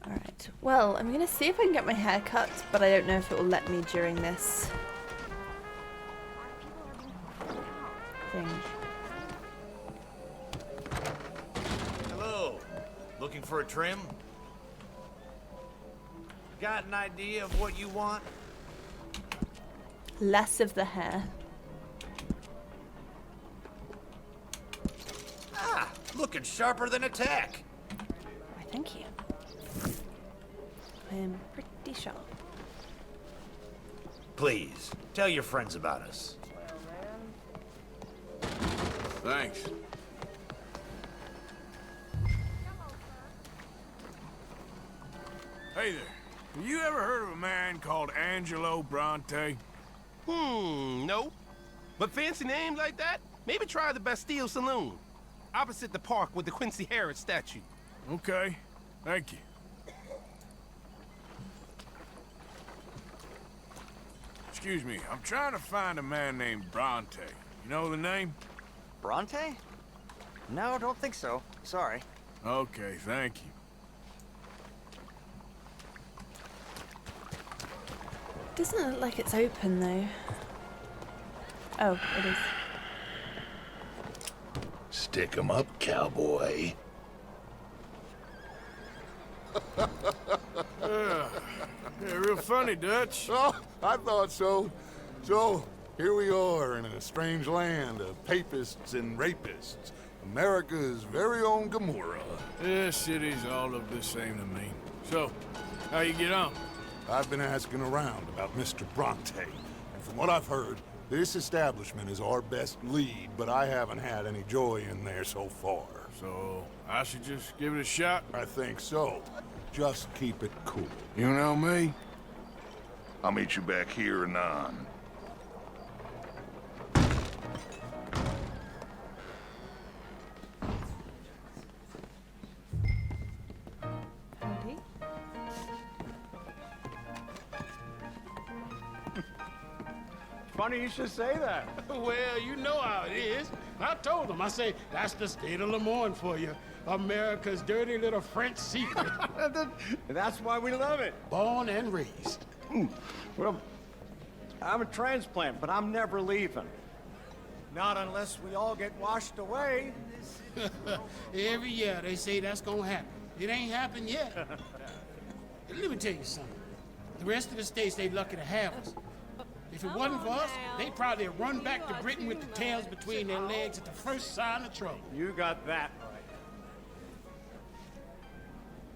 Alright, well, I'm gonna see if I can get my hair cut, but I don't know if it will let me during this thing. hello. Looking for a trim? Got an idea of what you want? Less of the hair. Ah, looking sharper than a tack. Why, thank you. I am pretty sharp. Please, tell your friends about us. Thanks. Hey there. Have you ever heard of a man called Angelo Bronte? No. But fancy names like that? Maybe try the Bastille Saloon. Opposite the park with the Quincy Harris statue. Okay. Thank you. Excuse me. I'm trying to find a man named Bronte. You know the name? Bronte? No, don't think so. Sorry. Okay, thank you. Doesn't look like it's open though. Oh, it is. Stick 'em up, cowboy. Yeah, real funny, Dutch. Oh, I thought so. So, here we are in a strange land of papists and rapists. America's very own Gomorrah. This city's all look the same to me. So, how you get on? I've been asking around about Mr. Bronte, and from what I've heard, this establishment is our best lead, but I haven't had any joy in there so far. So, I should just give it a shot? I think so. Just keep it cool. You know me? I'll meet you back here anon. funny you should say that. Well, you know how it is. I told them. I say, that's the state of Lemoyne for you. America's dirty little French secret. That's why we love it. Born and raised. Well, I'm a transplant, but I'm never leaving. Not unless we all get washed away. Every year they say that's gonna happen. It ain't happened yet. Let me tell you something. The rest of the states, they lucky to have us. If it wasn't for us, they'd probably run back to Britain with the tails between their legs at the first sign of trouble. You got that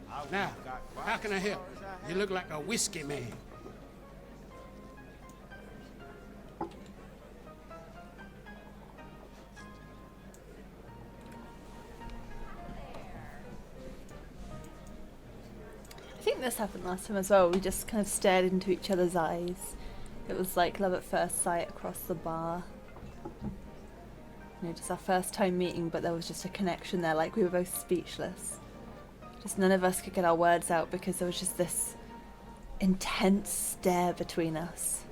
right. Now, how can I help? You look like a whiskey man. I think this happened last time as well. We just kind of stared into each other's eyes. It was like love at first sight across the bar. You know, just our first time meeting, but there was just a connection there, like we were both speechless. Just none of us could get our words out because there was just this intense stare between us.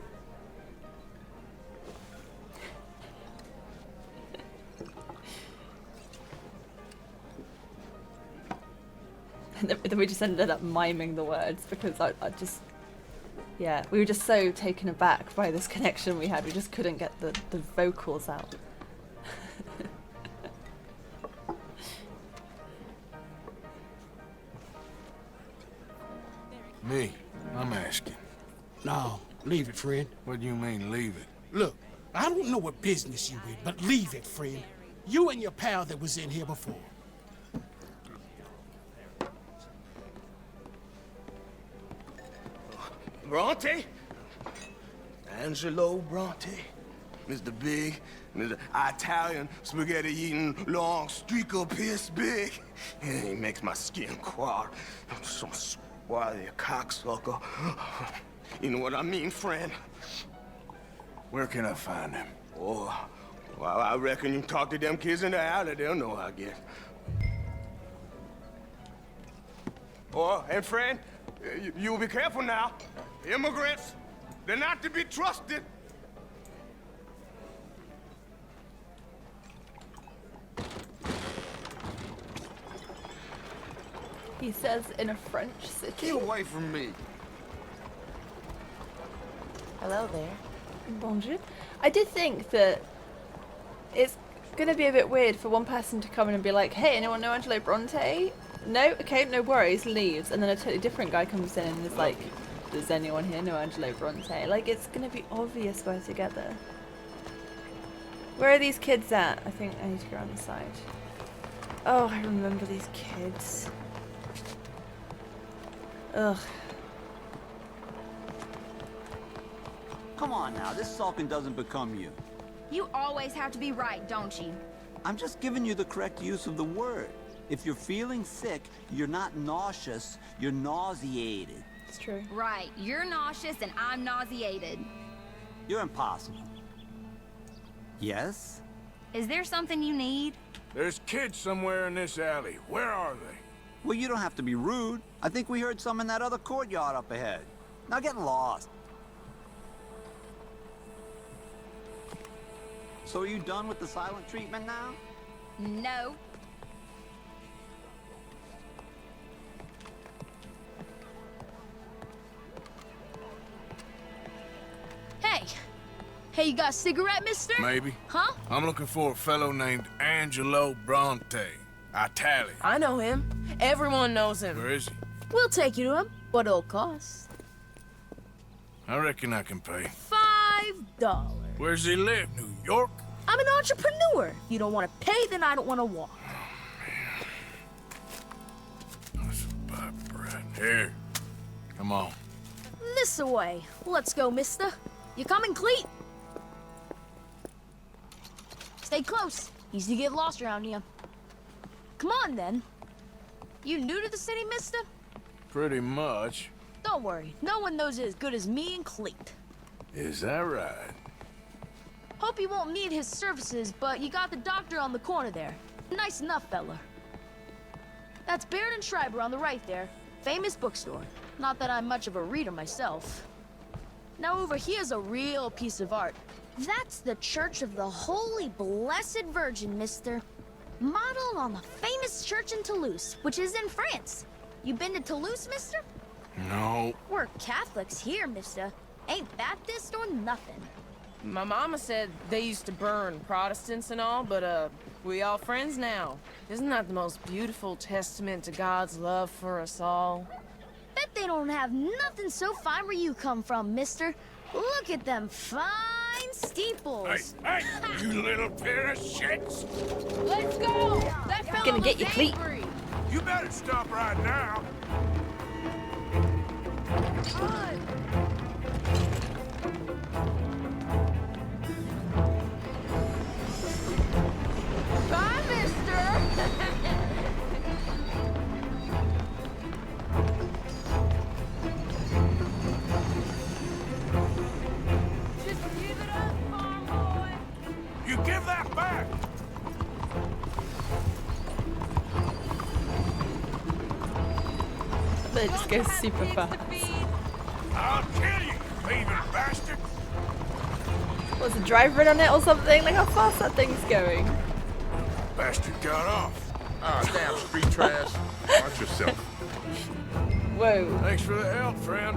And then we just ended up miming the words because I just, yeah, we were just so taken aback by this connection we had. We just couldn't get the vocals out. Me, I'm asking. No, leave it, friend. What do you mean, leave it? Look, I don't know what business you in, but leave it, friend. You and your pal that was in here before. Bronte? Angelo Bronte? Mr. Big, Mr. Italian spaghetti-eating long streaker piss big. He makes my skin crawl. Some swarthy cocksucker. You know what I mean, friend? Where can I find him? Oh, well, I reckon you talk to them kids in the alley, they'll know, I guess. Oh, and friend, you'll be careful now. Immigrants, they're not to be trusted. He says in a French city. Get away from me. Hello there. Bonjour. I did think that it's going to be a bit weird for one person to come in and be like, hey, anyone know Angelo Bronte? No? Okay, no worries, leaves. And then a totally different guy comes in and is like, does anyone here know Angelo Bronte? Like, it's going to be obvious we're together. Where are these kids at? I think I need to go around the side. Oh, I remember these kids. Ugh. Come on now, this sulking doesn't become you. You always have to be right, don't you? I'm just giving you the correct use of the word. If you're feeling sick, you're not nauseous, you're nauseated. It's true. Right, you're nauseous and I'm nauseated. You're impossible. Yes? Is there something you need? There's kids somewhere in this alley. Where are they? Well, you don't have to be rude. I think we heard some in that other courtyard up ahead. Now get lost. So are you done with the silent treatment now? No. Hey, you got a cigarette, mister? Maybe. Huh? I'm looking for a fellow named Angelo Bronte. Italian. I know him. Everyone knows him. Where is he? We'll take you to him. What it'll cost? I reckon I can pay. $5. Where's he live? New York? I'm an entrepreneur. If you don't want to pay, then I don't want to walk. Let's buy bread. Here. Come on. This away. Let's go, mister. You coming, Cleet? Stay close. Easy to get lost around here. Come on, then. You new to the city, mister? Pretty much. Don't worry. No one knows it as good as me and Cleet. Is that right? Hope you won't need his services, but you got the doctor on the corner there. Nice enough, fella. That's Baird and Schreiber on the right there. Famous bookstore. Not that I'm much of a reader myself. Now over here's a real piece of art. That's the Church of the Holy Blessed Virgin, mister. Modeled on the famous church in Toulouse, which is in France. You been to Toulouse, mister? No. We're Catholics here, mister. Ain't Baptist or nothing. My mama said they used to burn Protestants and all, but, we all friends now. Isn't that the most beautiful testament to God's love for us all? Bet they don't have nothing so fine where you come from, mister. Look at them fine steeples. Hey, you little pair of shits! Let's go! That fella Gonna get you looks cleat. angry. You better stop right now. Bye, mister! Just give it up, farm boy! You give that back! They just go super fast. I'll kill you, thieving bastard! Was the driver in on it or something? Like how fast that thing's going. Bastard got off. Ah, damn street trash. Watch yourself. Whoa. Thanks for the help, friend.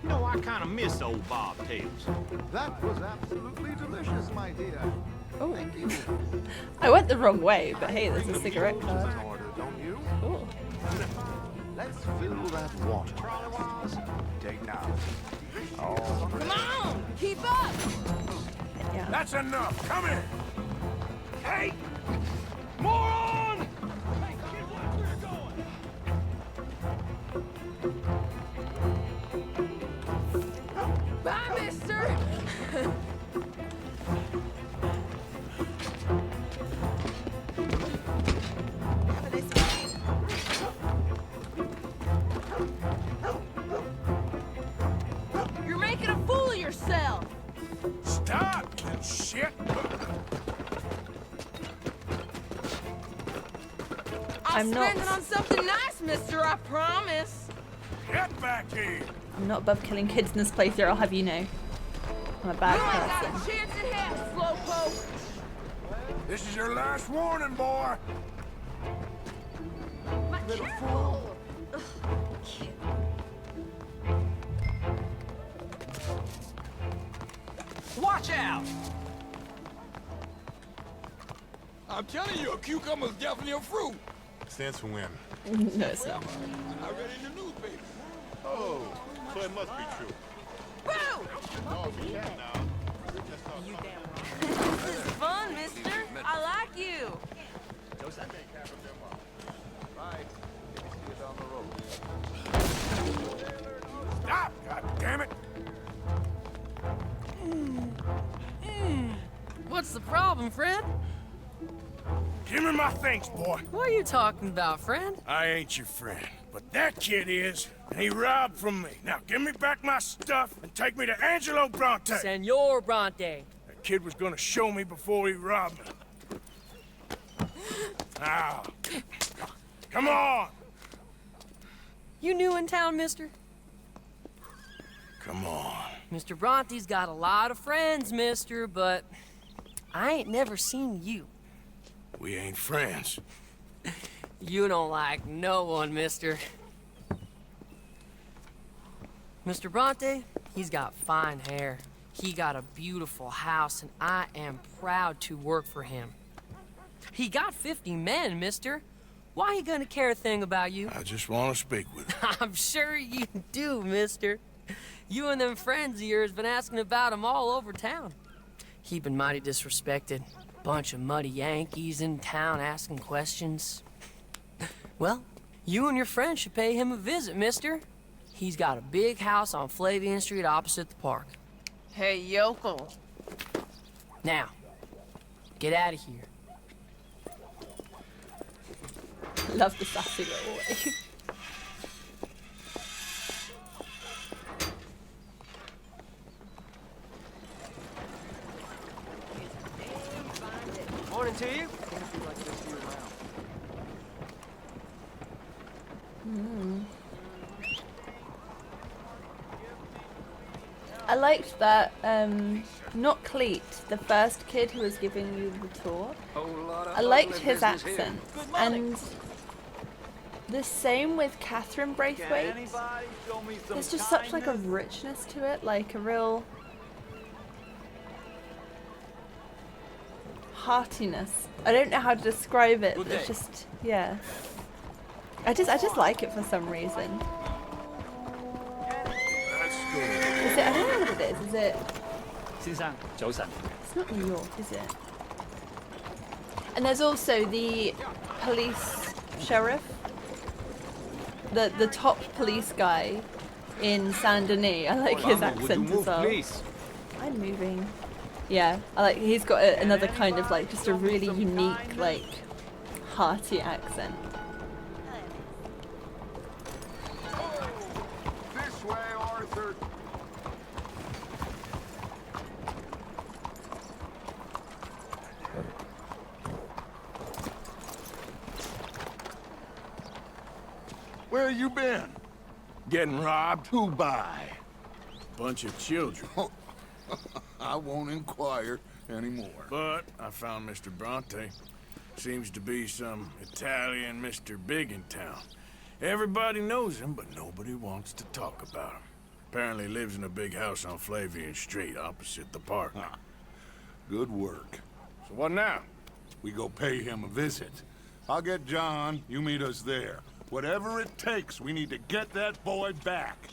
You know, I kind of miss old bobtails. That was absolutely delicious, my dear. Oh. Thank you. I went the wrong way, but hey, there's a cigarette In card. order, don't you? Cool. Let's fill that water. Take now. Oh, Come on! Keep up! Yeah. That's enough. Come here. Hey! Moron! Hey, kid, watch where you're going. Bye, mister! You're making a fool of yourself! Stop, you shit! I'm not- spending on something nice, mister, I promise. Get back here! I'm not above killing kids in this playthrough, I'll have you know. I'm a bad You ain't got person. a chance in hell, slowpoke. This is your last warning, boy! Little fool. Watch out! I'm telling you, a cucumber's definitely a fruit. Stands for when? No, it's not. I read it in the newspaper. Oh, so it must be true. Boo! Oh, we can now. This is fun, mister. I like you. Stop, goddammit! What's the problem, friend? Give me my things, boy. What are you talking about, friend? I ain't your friend, but that kid is, and he robbed from me. Now give me back my stuff and take me to Angelo Bronte. Senor Bronte. That kid was gonna show me before he robbed me. Now, come on. You new in town, mister? Come on. Mr. Bronte's got a lot of friends, mister, but I ain't never seen you. We ain't friends. You don't like no one, mister. Mr. Bronte, he's got fine hair. He got a beautiful house, and I am proud to work for him. He got 50 men, mister. Why he gonna care a thing about you? I just want to speak with him. I'm sure you do, mister. You and them friends of yours been asking about him all over town. He been mighty disrespected. Bunch of muddy Yankees in town asking questions. Well, you and your friend should pay him a visit, mister. He's got a big house on Flavian Street opposite the park. Hey, yokel. Now, get out of here. Love the sassy little way. Morning to you. I liked that, not Cleet, the first kid who was giving you the tour. I liked his accent. And the same with Catherine Braithwaite. There's just such like a richness to it, like a real heartiness. I don't know how to describe it, but it's just, yeah. I just like it for some reason. Is it? I don't know what it is. Is it? 先生，早晨。 It's not New York, is it? And there's also the police sheriff, the top police guy in Saint Denis. I like his accent as well. I'm moving. Yeah, I like. He's got another kind of like just a really unique, like, hearty accent. This way, Arthur. Where you been? Getting robbed? Who by? Bunch of children. I won't inquire anymore. But I found Mr. Bronte. Seems to be some Italian Mr. Big in town. Everybody knows him, but nobody wants to talk about him. Apparently lives in a big house on Flavian Street opposite the park. Good work. So what now? We go pay him a visit. I'll get John, you meet us there. Whatever it takes, we need to get that boy back.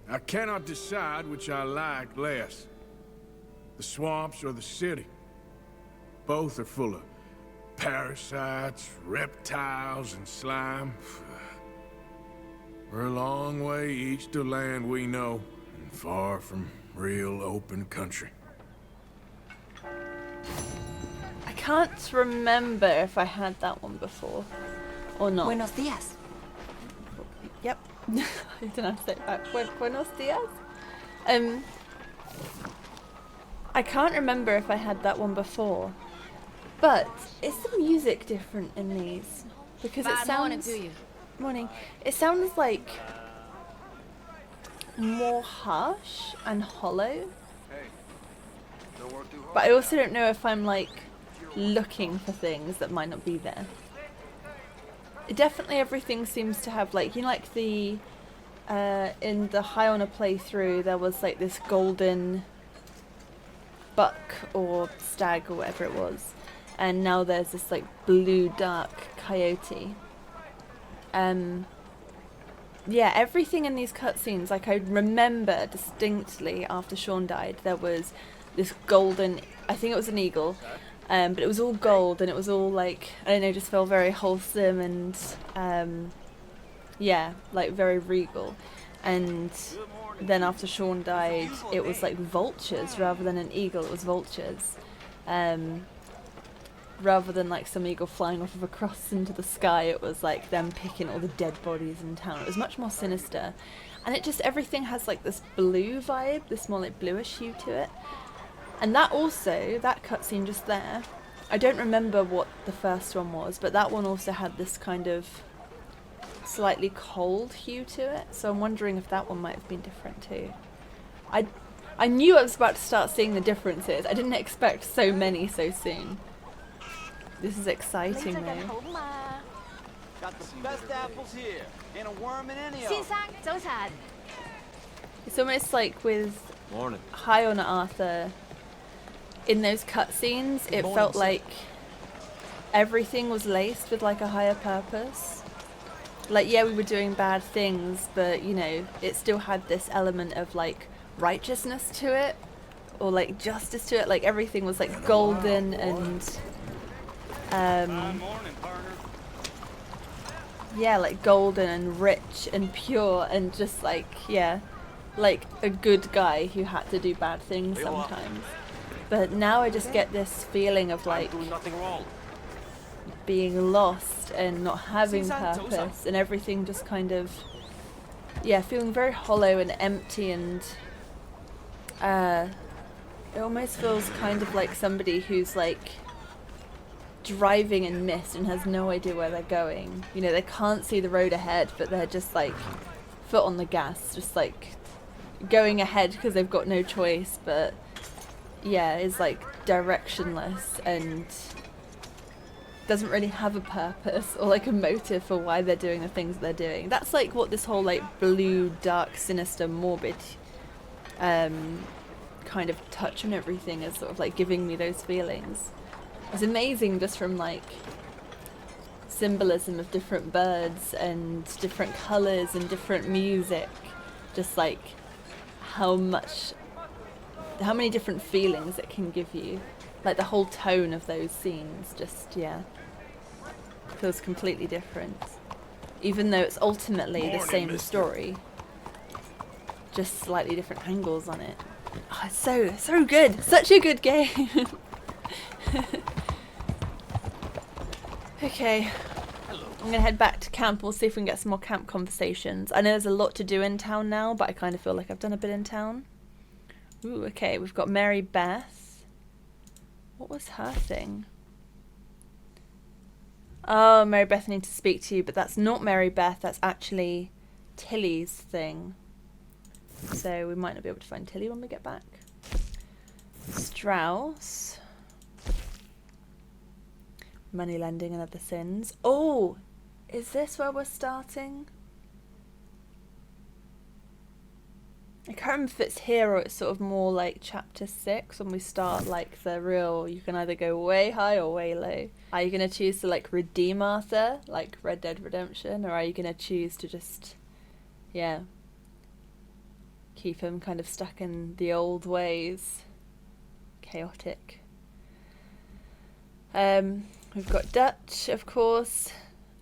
I cannot decide which I like less. The swamps or the city. Both are full of parasites, reptiles, and slime. We're a long way east of land we know, and far from real open country. I can't remember if I had that one before or not. Buenos días. Yep. I don't have to say it back. Buenos dias? I can't remember if I had that one before. But is the music different in these? Because it sounds... morning to you. Morning. It sounds like more harsh and hollow. But I also don't know if I'm like looking for things that might not be there. Definitely everything seems to have like, you know, like the in the High Honour playthrough there was like this golden buck or stag or whatever it was, and now there's this like blue dark coyote. Yeah, everything in these cutscenes, like I remember distinctly after Shaun died, there was this golden, I think it was an eagle, but it was all gold and it was all like, I don't know, just felt very wholesome and yeah, like very regal. And then after Shaun died, it was like vultures rather than an eagle, it was vultures. Rather than like some eagle flying off of a cross into the sky, it was like them picking all the dead bodies in town. It was much more sinister. And it just, everything has like this blue vibe, this more like bluish hue to it. And that also, that cutscene just there, I don't remember what the first one was, but that one also had this kind of slightly cold hue to it. So I'm wondering if that one might have been different too. I knew I was about to start seeing the differences. I didn't expect so many so soon. This is exciting though. Got the best apples here. Ain't a worm in any of them. 先生，早晨。 It's almost like with Morning. High Honour Arthur, in those cutscenes, it Morning, felt sir. like everything was laced with like a higher purpose. Like, yeah, we were doing bad things, but you know, it still had this element of like righteousness to it, or like justice to it. Like everything was like golden and yeah, like golden and rich and pure and just like, yeah, like a good guy who had to do bad things sometimes. But now I just get this feeling of like being lost and not having purpose and everything just kind of, yeah, feeling very hollow and empty and it almost feels kind of like somebody who's like driving in mist and has no idea where they're going. You know, they can't see the road ahead, but they're just like foot on the gas, just like going ahead because they've got no choice. But yeah, is like directionless and doesn't really have a purpose or like a motive for why they're doing the things they're doing. That's like what this whole like blue, dark, sinister, morbid kind of touch on everything is sort of like giving me those feelings. It's amazing just from like symbolism of different birds and different colours and different music, just like how many different feelings it can give you. Like the whole tone of those scenes just, yeah, feels completely different. Even though it's ultimately the same story, just slightly different angles on it. Oh, it's so good. Such a good game. Okay, I'm gonna head back to camp. We'll see if we can get some more camp conversations. I know there's a lot to do in town now, but I kind of feel like I've done a bit in town. Ooh, okay, we've got Mary Beth. What was her thing? Oh, Mary Beth needs to speak to you, but that's not Mary Beth. That's actually Tilly's thing. So we might not be able to find Tilly when we get back. Strauss. Money lending and other sins. Oh, is this where we're starting? I can't remember if it's here or it's sort of more like chapter 6 when we start like the real, you can either go way high or way low. Are you going to choose to like redeem Arthur, like Red Dead Redemption, or are you going to choose to just, yeah, keep him kind of stuck in the old ways? Chaotic. We've got Dutch, of course.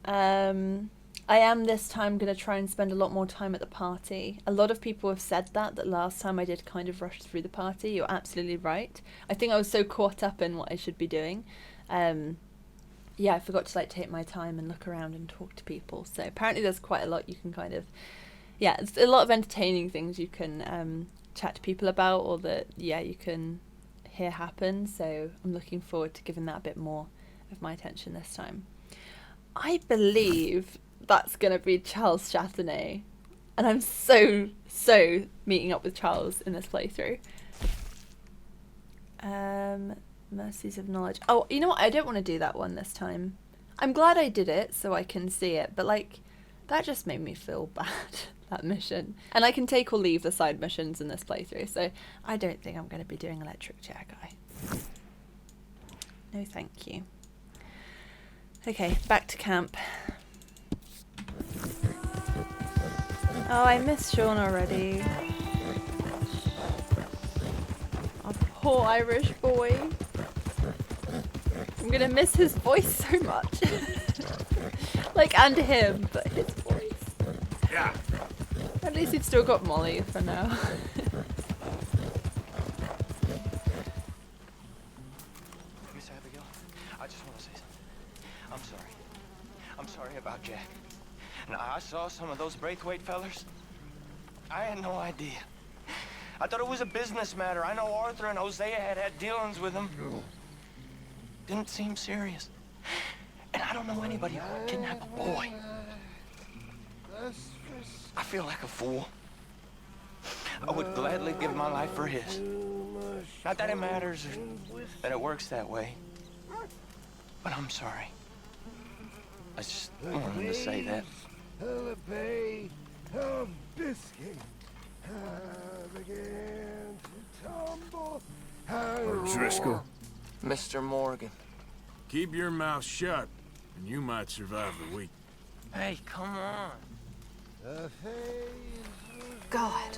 I am this time going to try and spend a lot more time at the party. A lot of people have said that last time I did kind of rush through the party. You're absolutely right. I think I was so caught up in what I should be doing. Yeah, I forgot to like take my time and look around and talk to people. So apparently there's quite a lot you can kind of, yeah, it's a lot of entertaining things you can chat to people about, or that, yeah, you can hear happen. So I'm looking forward to giving that a bit more of my attention this time. I believe that's going to be Charles Chatanet. And I'm so meeting up with Charles in this playthrough. Mercies of Knowledge. Oh, you know what? I don't want to do that one this time. I'm glad I did it so I can see it. But, like, that just made me feel bad, that mission. And I can take or leave the side missions in this playthrough. So I don't think I'm going to be doing Electric Chair Guy. No, thank you. Okay, back to camp. Oh, I missed Shaun already. Oh, poor Irish boy. I'm gonna miss his voice so much. Like, and him, but his voice. Yeah. At least he's still got Molly for now. Miss Abigail, I just want to say something. I'm sorry. I'm sorry about Jack. Now, I saw some of those Braithwaite fellers. I had no idea. I thought it was a business matter. I know Arthur and Hosea had dealings with him. Didn't seem serious. And I don't know anybody who would kidnap a boy. I feel like a fool. I would gladly give my life for his. Not that it matters or that it works that way. But I'm sorry. I just wanted to say that. Driscoll. Mr. Morgan. Keep your mouth shut, and you might survive the week. Hey, come on. God.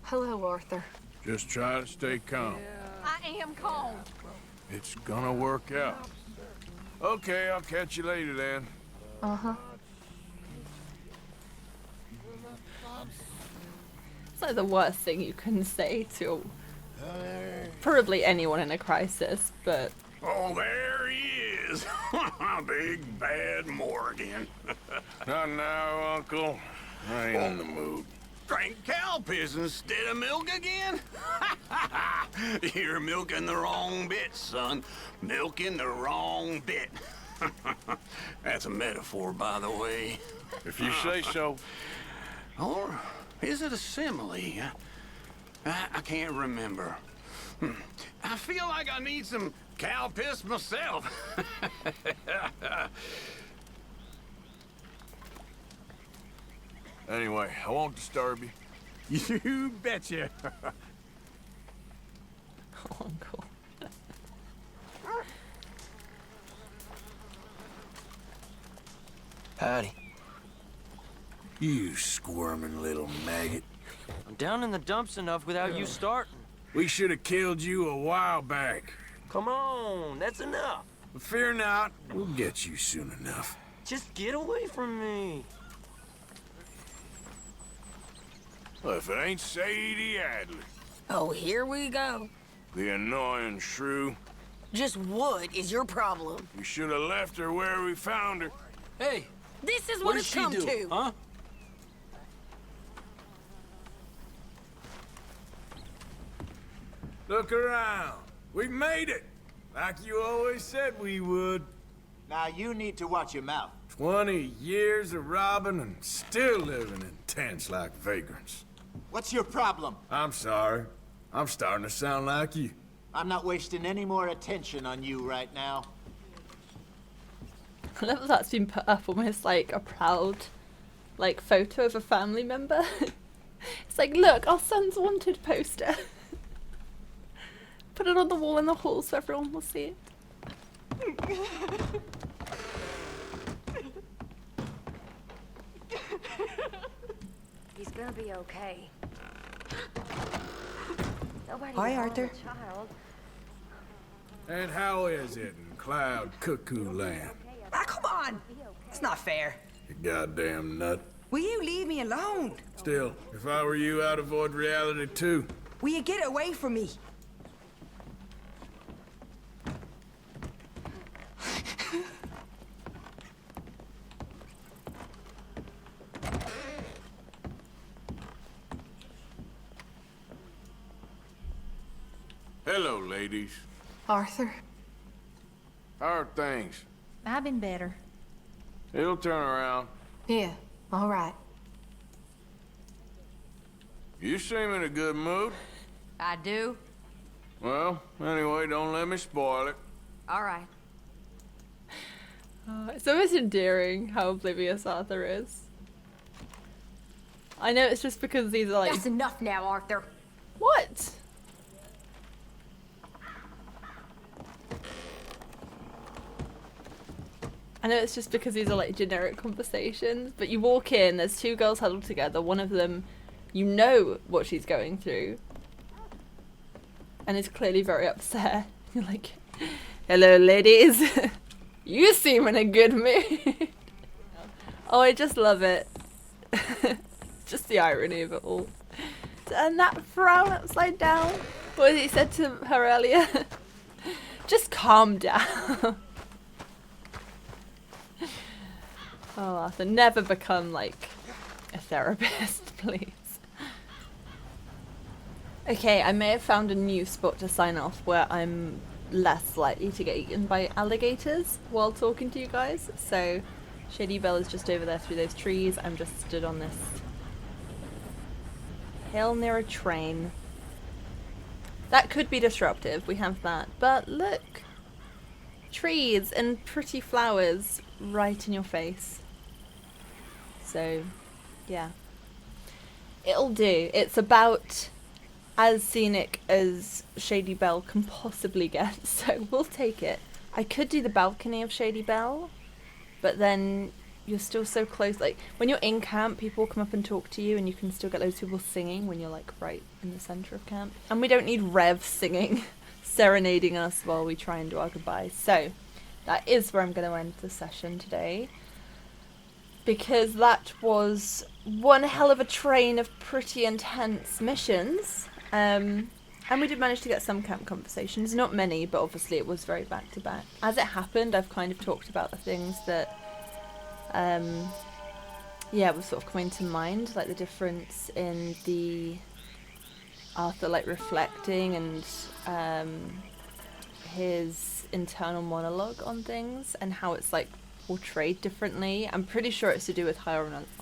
Hello, Arthur. Just try to stay calm. I am calm. It's gonna work out. Okay, I'll catch you later then. Uh-huh. It's like the worst thing you can say to probably anyone in a crisis, but... Oh, there he is! Big bad Morgan. Not now, Uncle. I ain't in the mood. Crank cow piss instead of milk again? You're milking the wrong bit, son. Milking the wrong bit. That's a metaphor, by the way. If you say so. Or is it a simile? I can't remember. I feel like I need some cow piss myself. Anyway, I won't disturb you. You betcha. Oh, Uncle. Howdy. You squirming little maggot. I'm down in the dumps enough without you starting. We should have killed you a while back. Come on, that's enough. But fear not, we'll get you soon enough. Just get away from me. Well, if it ain't Shady Adler, Oh, here we go. the annoying shrew. Just what is your problem? You should have left her where we found her. Hey, This is what it's come to. Huh? Look around. We made it. Like you always said we would. Now you need to watch your mouth. 20 years of robbing and still living in tents like vagrants. What's your problem? I'm sorry. I'm starting to sound like you. I'm not wasting any more attention on you right now. I love that that's been put up almost like a proud, like, photo of a family member. It's like, look, our son's wanted poster. Put it on the wall in the hall so everyone will see it. He's gonna be okay. Nobody Hi, Arthur. Child. And how is it in Cloud Cuckoo Land? Ah, come on! It's not fair. You goddamn nut. Will you leave me alone? Still, if I were you, I'd avoid reality too. Will you get away from me? Hello, ladies. Arthur, How are things? I've been better. It'll turn around. Yeah, all right. You seem in a good mood. I do? Well, anyway, don't let me spoil it. All right. It's almost endearing how oblivious Arthur is. I know it's just because these are like... That's enough now, Arthur. What? I know it's just because these are like generic conversations, but you walk in, there's two girls huddled together, one of them, you know what she's going through, and is clearly very upset. You're like, hello ladies, you seem in a good mood. Oh, I just love it. Just the irony of it all. And that frown upside down, what he said to her earlier, just calm down. Oh, Arthur, never become, like, a therapist, please. Okay, I may have found a new spot to sign off where I'm less likely to get eaten by alligators while talking to you guys. So, Shady Belle is just over there through those trees. I'm just stood on this hill near a train. That could be disruptive, we have that. But look! Trees and pretty flowers right in your face. So, yeah. It'll do. It's about as scenic as Shady Belle can possibly get, so we'll take it. I could do the balcony of Shady Belle, but then you're still so close. Like, when you're in camp, people come up and talk to you, and you can still get loads of people singing when you're, like, right in the centre of camp. And we don't need Rev singing, serenading us while we try and do our goodbyes. So, that is where I'm going to end the session today. Because that was one hell of a train of pretty intense missions. And we did manage to get some camp conversations. Not many, but obviously it was very back to back. As it happened, I've kind of talked about the things that yeah, was sort of coming to mind, like the difference in the Arthur like reflecting and his internal monologue on things and how it's like portrayed differently. I'm pretty sure it's to do with high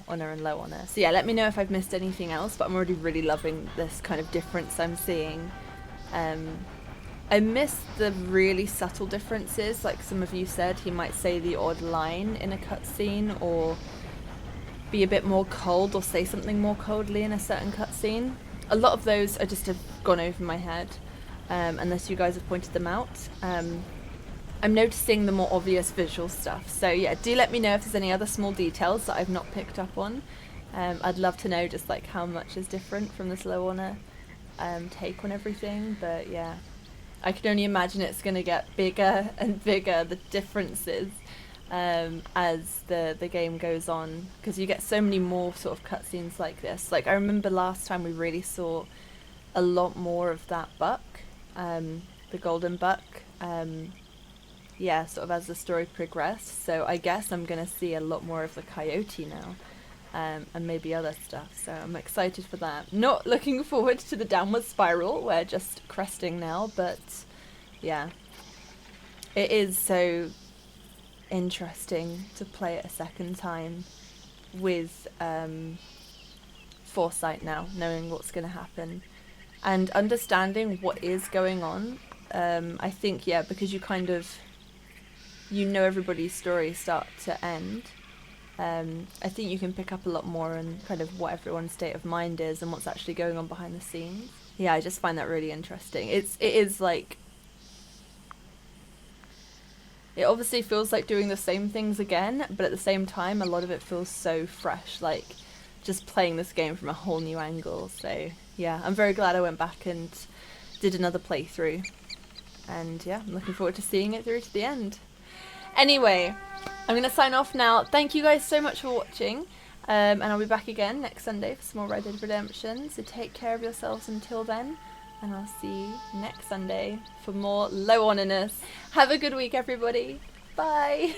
honor and low honor. So yeah, let me know if I've missed anything else, but I'm already really loving this kind of difference I'm seeing. I miss the really subtle differences, like some of you said, he might say the odd line in a cutscene or be a bit more cold or say something more coldly in a certain cutscene. A lot of those I just have gone over my head, unless you guys have pointed them out. I'm noticing the more obvious visual stuff, so yeah, do let me know if there's any other small details that I've not picked up on. I'd love to know just like how much is different from this low honor take on everything, but yeah, I can only imagine it's going to get bigger and bigger, the differences, as the game goes on, because you get so many more sort of cutscenes like this. Like I remember last time we really saw a lot more of that buck, the golden buck, yeah, sort of as the story progressed. So I guess I'm going to see a lot more of the coyote now, and maybe other stuff. So I'm excited for that. Not looking forward to the downward spiral. We're just cresting now, but yeah, it is so interesting to play it a second time with foresight now, knowing what's going to happen and understanding what is going on. I think, yeah, because you kind of, you know everybody's story start to end. I think you can pick up a lot more on kind of what everyone's state of mind is and what's actually going on behind the scenes. Yeah, I just find that really interesting. It is like, it obviously feels like doing the same things again, but at the same time, a lot of it feels so fresh, like just playing this game from a whole new angle. So yeah, I'm very glad I went back and did another playthrough. And yeah, I'm looking forward to seeing it through to the end. Anyway, I'm going to sign off now. Thank you guys so much for watching. And I'll be back again next Sunday for some more Red Dead Redemption. So take care of yourselves until then. And I'll see you next Sunday for more low honorness. Have a good week, everybody. Bye.